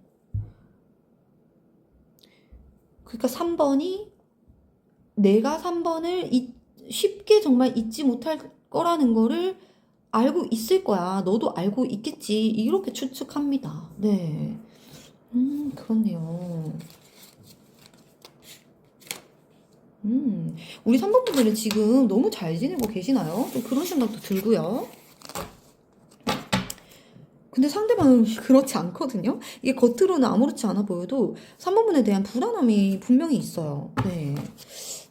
그러니까 3번이 내가 3번을 쉽게 정말 잊지 못할 거라는 거를 알고 있을 거야. 너도 알고 있겠지. 이렇게 추측합니다. 네. 그렇네요. 우리 3번 분들은 지금 너무 잘 지내고 계시나요? 좀 그런 생각도 들고요. 근데 상대방은 그렇지 않거든요. 이게 겉으로는 아무렇지 않아 보여도 3번 분에 대한 불안함이 분명히 있어요. 네.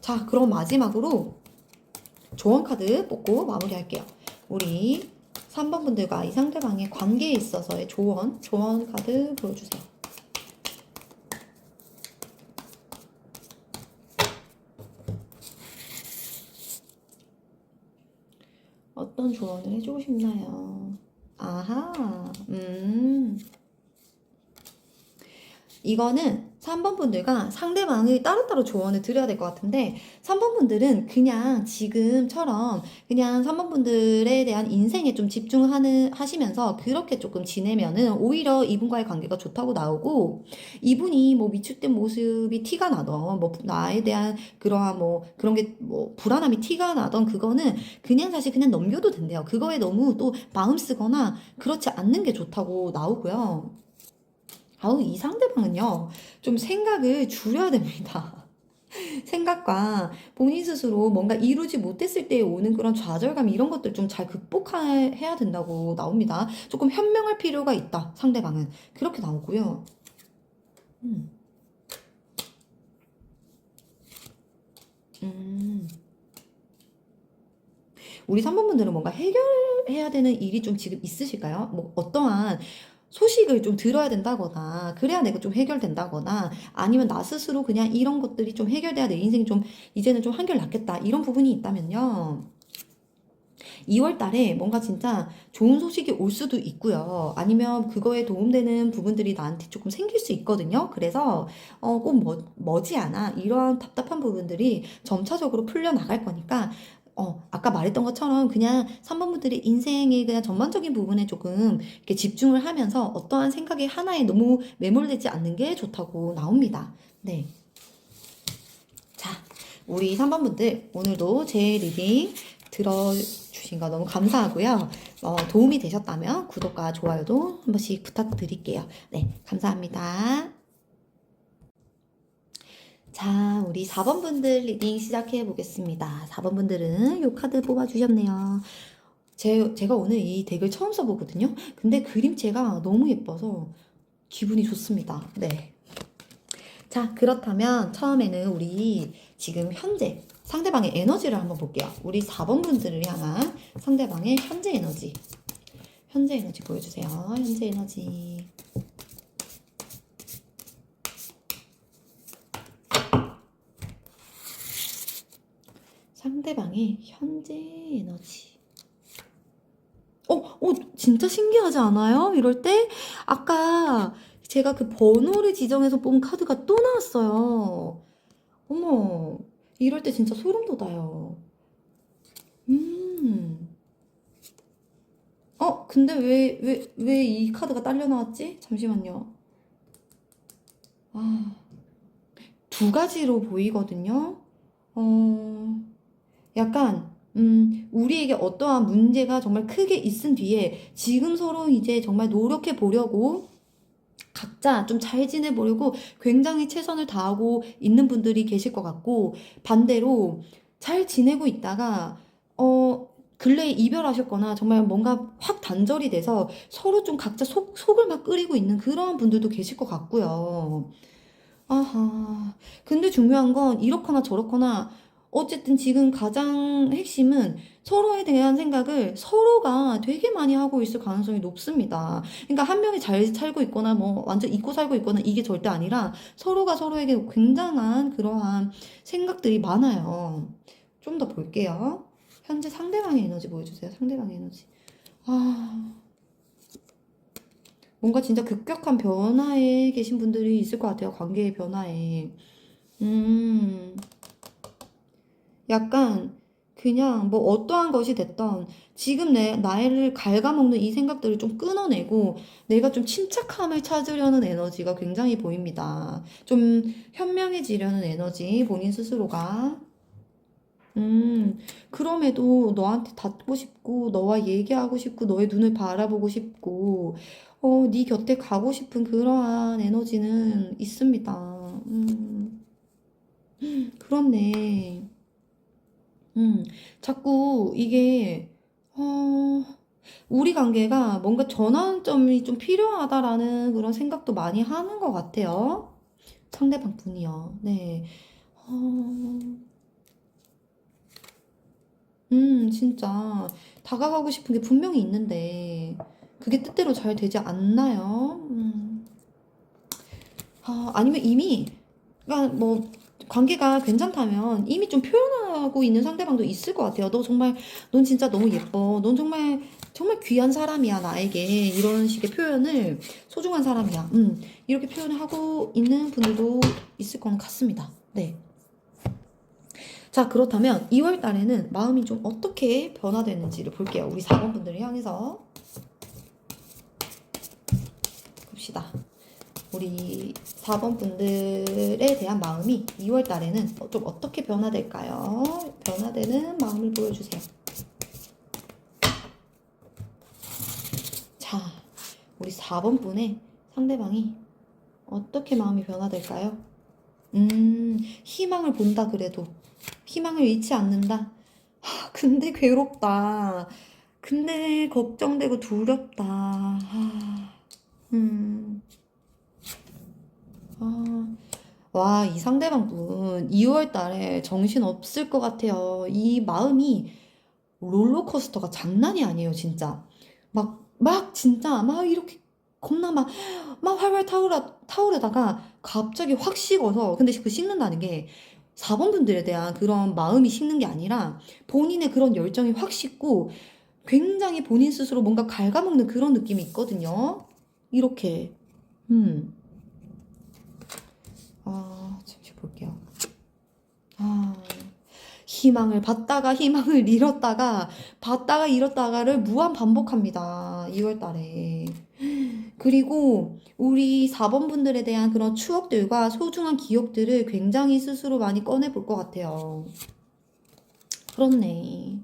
자, 그럼 마지막으로 조언 카드 뽑고 마무리할게요. 우리 3번 분들과 이 상대방의 관계에 있어서의 조언 카드 보여주세요. 어떤 조언을 해주고 싶나요? 아하, 이거는 3번 분들과 상대방의 따로따로 조언을 드려야 될 것 같은데 3번 분들은 그냥 지금처럼 그냥 3번 분들에 대한 인생에 좀 하시면서 그렇게 조금 지내면은 오히려 이분과의 관계가 좋다고 나오고 이분이 뭐 위축된 모습이 티가 나던 뭐 나에 대한 그러한 뭐 그런 게 뭐 불안함이 티가 나던 그거는 그냥 사실 그냥 넘겨도 된대요. 그거에 너무 또 마음 쓰거나 그렇지 않는 게 좋다고 나오고요. 아우, 이 상대방은요, 좀 생각을 줄여야 됩니다. 생각과 본인 스스로 뭔가 이루지 못했을 때 오는 그런 좌절감, 이런 것들 좀 잘 극복해야 된다고 나옵니다. 조금 현명할 필요가 있다, 상대방은. 그렇게 나오고요. 음, 음. 우리 3번 분들은 뭔가 해결해야 되는 일이 좀 지금 있으실까요? 뭐 어떠한 소식을 좀 들어야 된다거나 그래야 내가 좀 해결된다거나 아니면 나 스스로 그냥 이런 것들이 좀 해결돼야 내 인생이 좀 이제는 좀 한결 낫겠다 이런 부분이 있다면요. 2월 달에 뭔가 진짜 좋은 소식이 올 수도 있고요. 아니면 그거에 도움되는 부분들이 나한테 조금 생길 수 있거든요. 그래서 꼭 머지않아 이러한 답답한 부분들이 점차적으로 풀려나갈 거니까 아까 말했던 것처럼 그냥 3번 분들이 인생의 그냥 전반적인 부분에 조금 이렇게 집중을 하면서 어떠한 생각에 하나에 너무 매몰되지 않는 게 좋다고 나옵니다. 네. 자, 우리 3번 분들 오늘도 제 리딩 들어주신 거 너무 감사하고요. 도움이 되셨다면 구독과 좋아요도 한 번씩 부탁드릴게요. 네, 감사합니다. 자, 우리 4번 분들 리딩 시작해 보겠습니다. 4번 분들은 요 카드 뽑아주셨네요. 제가 오늘 이 덱을 처음 써보거든요. 근데 그림체가 너무 예뻐서 기분이 좋습니다. 네. 자, 그렇다면 처음에는 우리 지금 현재 상대방의 에너지를 한번 볼게요. 우리 4번 분들을 향한 상대방의 현재 에너지. 현재 에너지 보여주세요. 현재 에너지. 상대방의 현재 에너지. 진짜 신기하지 않아요? 이럴 때 아까 제가 그 번호를 지정해서 뽑은 카드가 또 나왔어요. 어머, 이럴 때 진짜 소름 돋아요. 음. 근데 왜 이 카드가 딸려 나왔지? 잠시만요. 아, 두 가지로 보이거든요. 어, 약간, 우리에게 어떠한 문제가 정말 크게 있은 뒤에 지금 서로 이제 정말 노력해 보려고 각자 좀 잘 지내보려고 굉장히 최선을 다하고 있는 분들이 계실 것 같고, 반대로 잘 지내고 있다가, 근래에 이별하셨거나 정말 뭔가 확 단절이 돼서 서로 좀 각자 속을 막 끓이고 있는 그런 분들도 계실 것 같고요. 아하. 근데 중요한 건 이렇거나 저렇거나 어쨌든 지금 가장 핵심은 서로에 대한 생각을 서로가 되게 많이 하고 있을 가능성이 높습니다. 그러니까 한 명이 잘 살고 있거나 뭐 완전 잊고 살고 있거나 이게 절대 아니라 서로가 서로에게 굉장한 그러한 생각들이 많아요. 좀 더 볼게요. 현재 상대방의 에너지 보여주세요. 상대방의 에너지. 아, 뭔가 진짜 급격한 변화에 계신 분들이 있을 것 같아요. 관계의 변화에. 음, 약간 그냥 뭐 어떠한 것이 됐던 지금 나를 갉아먹는 이 생각들을 좀 끊어내고 내가 좀 침착함을 찾으려는 에너지가 굉장히 보입니다. 좀 현명해지려는 에너지, 본인 스스로가. 음, 그럼에도 너한테 닿고 싶고, 너와 얘기하고 싶고, 너의 눈을 바라보고 싶고, 네 곁에 가고 싶은 그러한 에너지는 있습니다. 그렇네. 음, 자꾸 이게, 어, 우리 관계가 뭔가 전환점이 좀 필요하다라는 그런 생각도 많이 하는 것 같아요. 상대방 분이요. 네. 어, 진짜. 다가가고 싶은 게 분명히 있는데, 그게 뜻대로 잘 되지 않나요? 아니면 이미, 그러니까 뭐, 관계가 괜찮다면 이미 좀 표현하고 있는 상대방도 있을 것 같아요. 너 정말, 넌 진짜 너무 예뻐. 넌 정말, 정말 귀한 사람이야, 나에게. 이런 식의 표현을, 소중한 사람이야. 이렇게 표현을 하고 있는 분들도 있을 것 같습니다. 네. 자, 그렇다면 2월 달에는 마음이 좀 어떻게 변화되는지를 볼게요. 우리 4번 분들을 향해서 봅시다. 우리 4번 분들에 대한 마음이 2월 달에는 좀 어떻게 변화될까요? 변화되는 마음을 보여주세요. 자, 우리 4번 분의 상대방이 어떻게 마음이 변화될까요? 희망을 본다 그래도 희망을 잃지 않는다. 근데 괴롭다. 근데 걱정되고 두렵다. 음, 아, 와, 이 상대방분 2월 달에 정신 없을 것 같아요. 이 마음이 롤러코스터가 장난이 아니에요, 진짜. 막 진짜 막 이렇게 겁나 막 활활 타오르다가 갑자기 확 식어서, 근데 그 식는다는 게 4번 분들에 대한 그런 마음이 식는 게 아니라 본인의 그런 열정이 확 식고 굉장히 본인 스스로 뭔가 갉아먹는 그런 느낌이 있거든요. 이렇게. 음. 잠시 볼게요. 아, 희망을 받다가 희망을 잃었다가 받다가 잃었다가를 무한 반복합니다. 2월 달에. 그리고 우리 4번 분들에 대한 그런 추억들과 소중한 기억들을 굉장히 스스로 많이 꺼내 볼 것 같아요. 그렇네.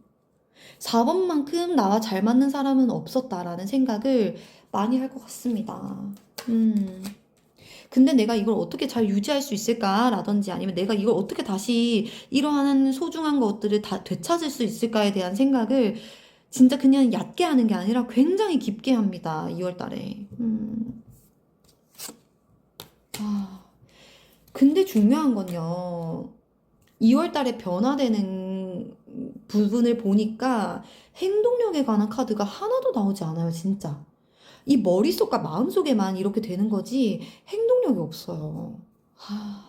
4번만큼 나와 잘 맞는 사람은 없었다라는 생각을 많이 할 것 같습니다. 음. 근데 내가 이걸 어떻게 잘 유지할 수 있을까라든지 아니면 내가 이걸 어떻게 다시 이러한 소중한 것들을 다 되찾을 수 있을까에 대한 생각을 진짜 그냥 얕게 하는 게 아니라 굉장히 깊게 합니다. 2월 달에. 아, 근데 중요한 건요. 2월 달에 변화되는 부분을 보니까 행동력에 관한 카드가 하나도 나오지 않아요, 진짜. 이 머릿속과 마음속에만 이렇게 되는 거지 행동력이 없어요. 하,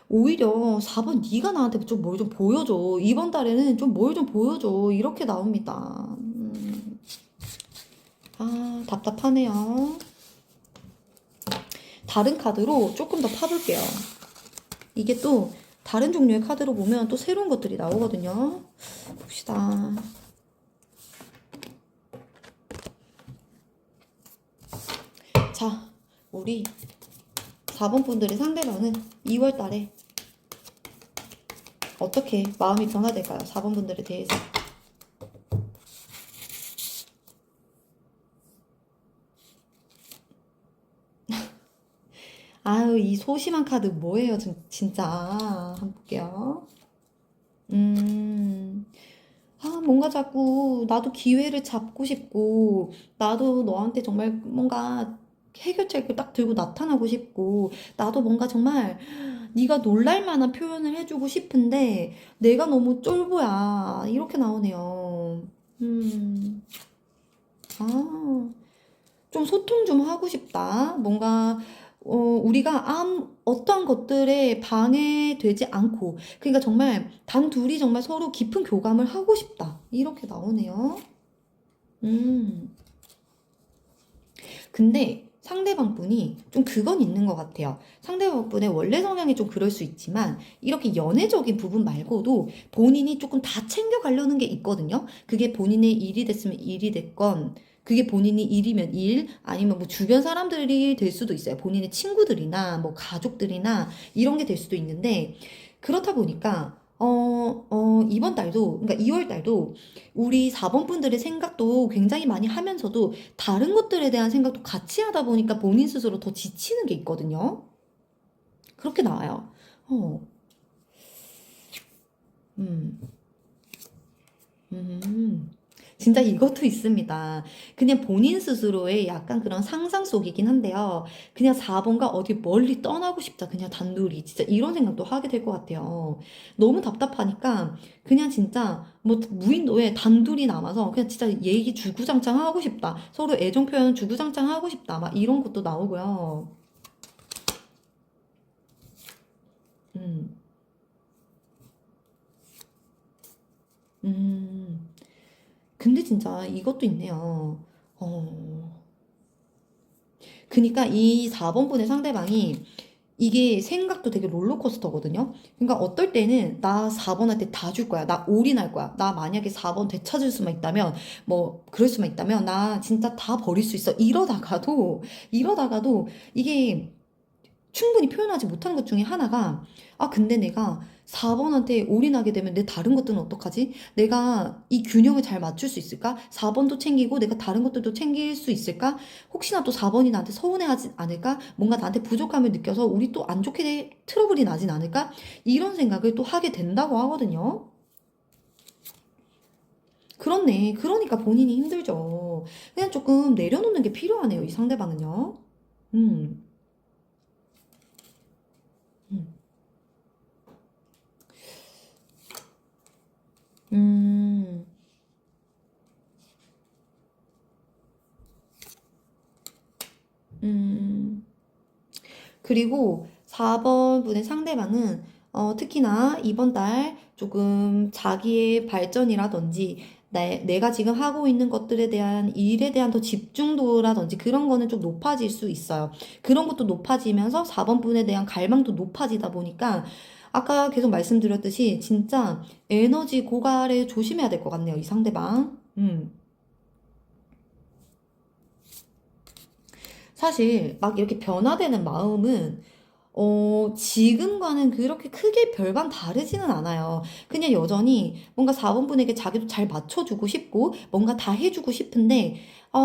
오히려 4번 네가 나한테 좀 뭘 좀 보여줘. 이번 달에는 좀 뭘 좀 보여줘. 이렇게 나옵니다. 답답하네요. 다른 카드로 조금 더 파볼게요. 이게 또 다른 종류의 카드로 보면 또 새로운 것들이 나오거든요. 봅시다. 자, 우리 4번 분들의 상대방은 2월 달에 어떻게 마음이 변화될까요? 4번 분들에 대해서. 아유, 이 소심한 카드 뭐예요, 진짜. 한번 볼게요. 음, 뭔가 자꾸 나도 기회를 잡고 싶고, 나도 너한테 정말 뭔가 해결책을 딱 들고 나타나고 싶고, 나도 뭔가 정말 네가 놀랄 만한 표현을 해주고 싶은데, 내가 너무 쫄보야. 이렇게 나오네요. 음, 아, 좀 소통 좀 하고 싶다. 뭔가 우리가 어떠한 것들에 방해되지 않고, 그러니까 정말 단 둘이 정말 서로 깊은 교감을 하고 싶다. 이렇게 나오네요. 음. 근데 상대방 분이 좀 그건 있는 것 같아요. 상대방 분의 원래 성향이 좀 그럴 수 있지만 이렇게 연애적인 부분 말고도 본인이 조금 다 챙겨가려는 게 있거든요. 그게 본인의 일이 됐으면 일이 됐건 그게 본인이 일이면 일 아니면 뭐 주변 사람들이 될 수도 있어요. 본인의 친구들이나 뭐 가족들이나 이런 게 될 수도 있는데 그렇다 보니까 이번 달도, 그러니까 2월 달도 우리 4번 분들의 생각도 굉장히 많이 하면서도 다른 것들에 대한 생각도 같이 하다 보니까 본인 스스로 더 지치는 게 있거든요. 그렇게 나와요. 어, 음, 음. 진짜 이것도 있습니다. 그냥 본인 스스로의 약간 그런 상상 속이긴 한데요. 그냥 4번과 어디 멀리 떠나고 싶다. 그냥 단둘이. 진짜 이런 생각도 하게 될 것 같아요. 너무 답답하니까 그냥 진짜 뭐 무인도에 단둘이 남아서 그냥 진짜 얘기 주구장창 하고 싶다. 서로 애정 표현 주구장창 하고 싶다. 막 이런 것도 나오고요. 음, 음. 근데 진짜 이것도 있네요. 어, 그니까 이 4번 분의 상대방이 이게 생각도 되게 롤러코스터거든요. 그러니까 어떨 때는 나 4번한테 다 줄 거야. 나 올인할 거야. 나 만약에 4번 되찾을 수만 있다면 뭐 그럴 수만 있다면 나 진짜 다 버릴 수 있어. 이러다가도 이게 충분히 표현하지 못하는 것 중에 하나가 근데 내가 4번한테 올인하게 되면 내 다른 것들은 어떡하지? 내가 이 균형을 잘 맞출 수 있을까? 4번도 챙기고 내가 다른 것들도 챙길 수 있을까? 혹시나 또 4번이 나한테 서운해하지 않을까? 뭔가 나한테 부족함을 느껴서 우리 또 안 좋게 트러블이 나진 않을까? 이런 생각을 또 하게 된다고 하거든요. 그렇네. 그러니까 본인이 힘들죠. 그냥 조금 내려놓는 게 필요하네요. 이 상대방은요. 음, 음, 음. 음, 그리고 4번 분의 상대방은 특히나 이번 달 조금 자기의 발전이라든지 내가 지금 하고 있는 것들에 대한 일에 대한 더 집중도라든지 그런 거는 좀 높아질 수 있어요. 그런 것도 높아지면서 4번 분에 대한 갈망도 높아지다 보니까 아까 계속 말씀드렸듯이 진짜 에너지 고갈에 조심해야 될 것 같네요, 이 상대방. 사실 막 이렇게 변화되는 마음은 지금과는 그렇게 크게 별반 다르지는 않아요. 그냥 여전히 뭔가 4번분에게 자기도 잘 맞춰주고 싶고, 뭔가 다 해주고 싶은데,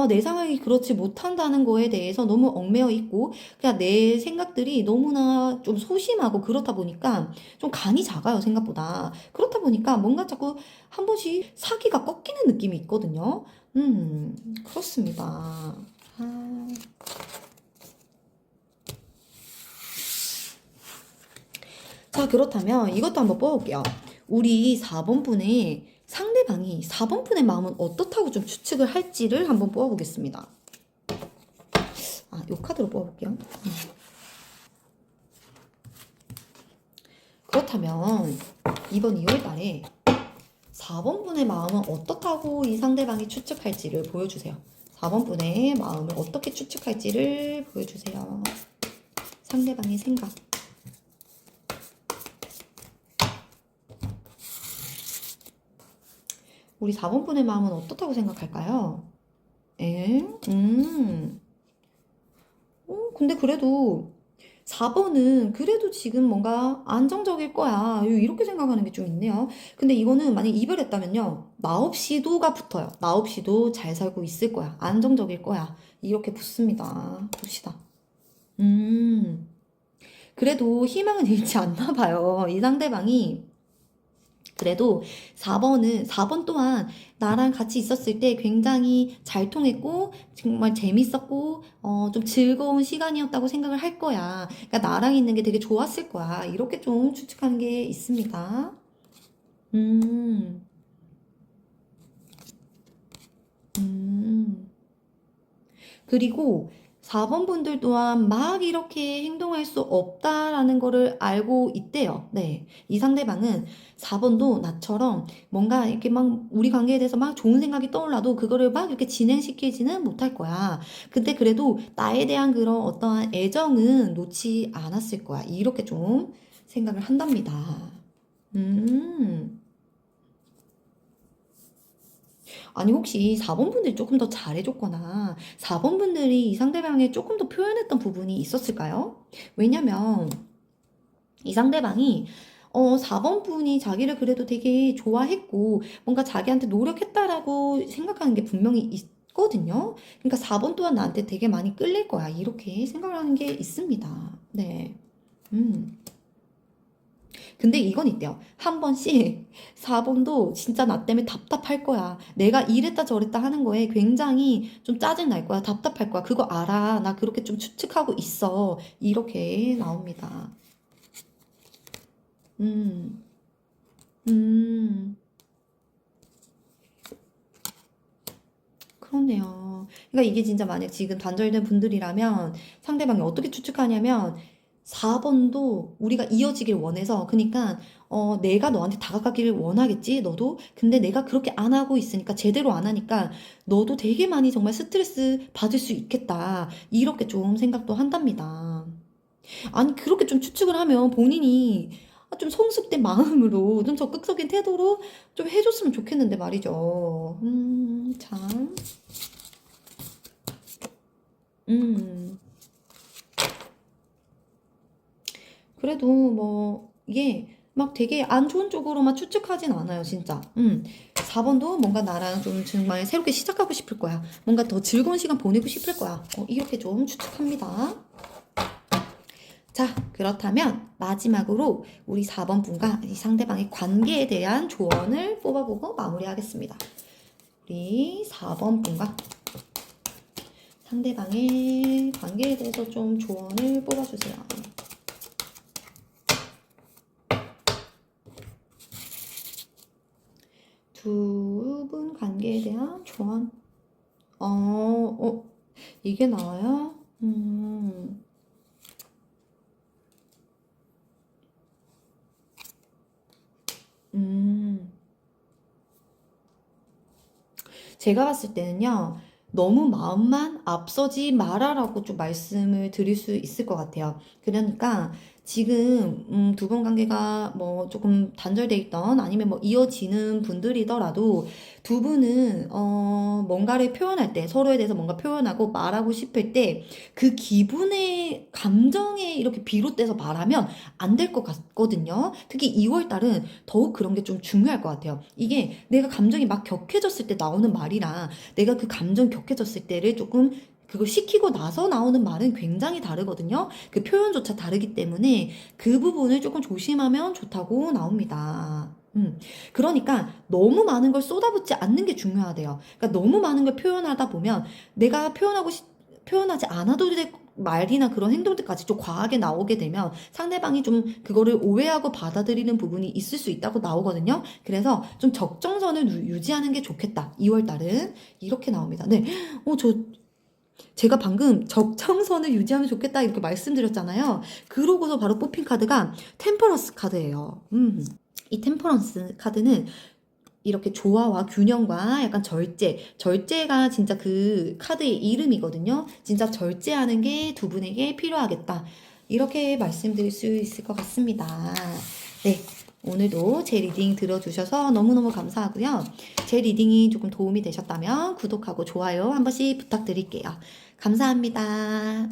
내 상황이 그렇지 못한다는 거에 대해서 너무 얽매여 있고, 그냥 내 생각들이 너무나 좀 소심하고 그렇다 보니까 좀 간이 작아요, 생각보다. 그렇다 보니까 뭔가 자꾸 한 번씩 사기가 꺾이는 느낌이 있거든요. 그렇습니다. 아. 자, 그렇다면 이것도 한번 뽑아볼게요. 우리 4번 분의 상대방이 4번 분의 마음은 어떻다고 좀 추측을 할지를 한번 뽑아보겠습니다. 이 카드로 뽑아볼게요. 그렇다면 이번 2월 달에 4번 분의 마음은 어떻다고 이 상대방이 추측할지를 보여주세요. 4번 분의 마음을 어떻게 추측할지를 보여주세요. 상대방의 생각. 우리 4번 분의 마음은 어떻다고 생각할까요? 에? 근데 그래도 4번은 그래도 지금 뭔가 안정적일 거야. 이렇게 생각하는 게 좀 있네요. 근데 이거는 만약 이별했다면요. 나 없이도가 붙어요. 나 없이도 잘 살고 있을 거야. 안정적일 거야. 이렇게 붙습니다. 봅시다. 음, 그래도 희망은 잃지 않나 봐요. 이 상대방이 그래도 4번 또한 나랑 같이 있었을 때 굉장히 잘 통했고, 정말 재밌었고, 좀 즐거운 시간이었다고 생각을 할 거야. 그러니까 나랑 있는 게 되게 좋았을 거야. 이렇게 좀 추측하는 게 있습니다. 음, 음. 그리고 4번 분들 또한 막 이렇게 행동할 수 없다라는 거를 알고 있대요. 네. 이 상대방은 4번도 나처럼 뭔가 이렇게 막 우리 관계에 대해서 막 좋은 생각이 떠올라도 그거를 막 이렇게 진행시키지는 못할 거야. 근데 그래도 나에 대한 그런 어떠한 애정은 놓지 않았을 거야. 이렇게 좀 생각을 한답니다. 음. 아니, 혹시 4번 분들이 조금 더 잘해줬거나 4번 분들이 이 상대방에 조금 더 표현했던 부분이 있었을까요? 왜냐면 이 상대방이 4번 분이 자기를 그래도 되게 좋아했고 뭔가 자기한테 노력했다라고 생각하는 게 분명히 있거든요. 그러니까 4번 또한 나한테 되게 많이 끌릴 거야. 이렇게 생각을 하는 게 있습니다. 네. 음. 근데 이건 있대요. 한 번씩 4번도 진짜 나 때문에 답답할 거야. 내가 이랬다 저랬다 하는 거에 굉장히 좀 짜증 날 거야. 답답할 거야. 그거 알아. 나 그렇게 좀 추측하고 있어. 이렇게 나옵니다. 음, 음, 그렇네요. 그러니까 이게 진짜 만약 지금 단절된 분들이라면 상대방이 어떻게 추측하냐면 4번도 우리가 이어지길 원해서 그러니까 내가 너한테 다가가기를 원하겠지 너도 근데 내가 그렇게 안 하고 있으니까 제대로 안 하니까 너도 되게 많이 정말 스트레스 받을 수 있겠다 이렇게 좀 생각도 한답니다. 아니 그렇게 좀 추측을 하면 본인이 좀 성숙된 마음으로 좀 적극적인 태도로 좀 해줬으면 좋겠는데 말이죠. 참. 음. 그래도 뭐 이게 막 되게 안 좋은 쪽으로만 추측하진 않아요, 진짜. 4번도 뭔가 나랑 좀 정말 새롭게 시작하고 싶을 거야. 뭔가 더 즐거운 시간 보내고 싶을 거야. 이렇게 좀 추측합니다. 자, 그렇다면 마지막으로 우리 4번 분과 이 상대방의 관계에 대한 조언을 뽑아보고 마무리하겠습니다. 우리 4번 분과 상대방의 관계에 대해서 좀 조언을 뽑아주세요. 두 분 관계에 대한 조언. 이게 나와요? 음. 제가 봤을 때는요, 너무 마음만 앞서지 마라라고 좀 말씀을 드릴 수 있을 것 같아요. 그러니까 지금 두 분 관계가 뭐 조금 단절돼 있던 아니면 뭐 이어지는 분들이더라도 두 분은 뭔가를 표현할 때 서로에 대해서 뭔가 표현하고 말하고 싶을 때 그 기분의 감정에 이렇게 비롯돼서 말하면 안 될 것 같거든요. 특히 2월 달은 더욱 그런 게 좀 중요할 것 같아요. 이게 내가 감정이 막 격해졌을 때 나오는 말이랑 내가 그 감정 격해졌을 때를 조금 그걸 시키고 나서 나오는 말은 굉장히 다르거든요. 그 표현조차 다르기 때문에 그 부분을 조금 조심하면 좋다고 나옵니다. 그러니까 너무 많은 걸 쏟아붓지 않는 게 중요하대요. 그러니까 너무 많은 걸 표현하다 보면 내가 표현하지 않아도 될 말이나 그런 행동들까지 좀 과하게 나오게 되면 상대방이 좀 그거를 오해하고 받아들이는 부분이 있을 수 있다고 나오거든요. 그래서 좀 적정선을 유지하는 게 좋겠다. 2월 달은 이렇게 나옵니다. 네. 제가 방금 적정선을 유지하면 좋겠다 이렇게 말씀드렸잖아요. 그러고서 바로 뽑힌 카드가 템퍼런스 카드예요. 이 템퍼런스 카드는 이렇게 조화와 균형과 약간 절제가 진짜 그 카드의 이름이거든요. 진짜 절제하는 게 두 분에게 필요하겠다. 이렇게 말씀드릴 수 있을 것 같습니다. 네. 오늘도 제 리딩 들어주셔서 너무너무 감사하고요. 제 리딩이 조금 도움이 되셨다면 구독하고 좋아요 한 번씩 부탁드릴게요. 감사합니다.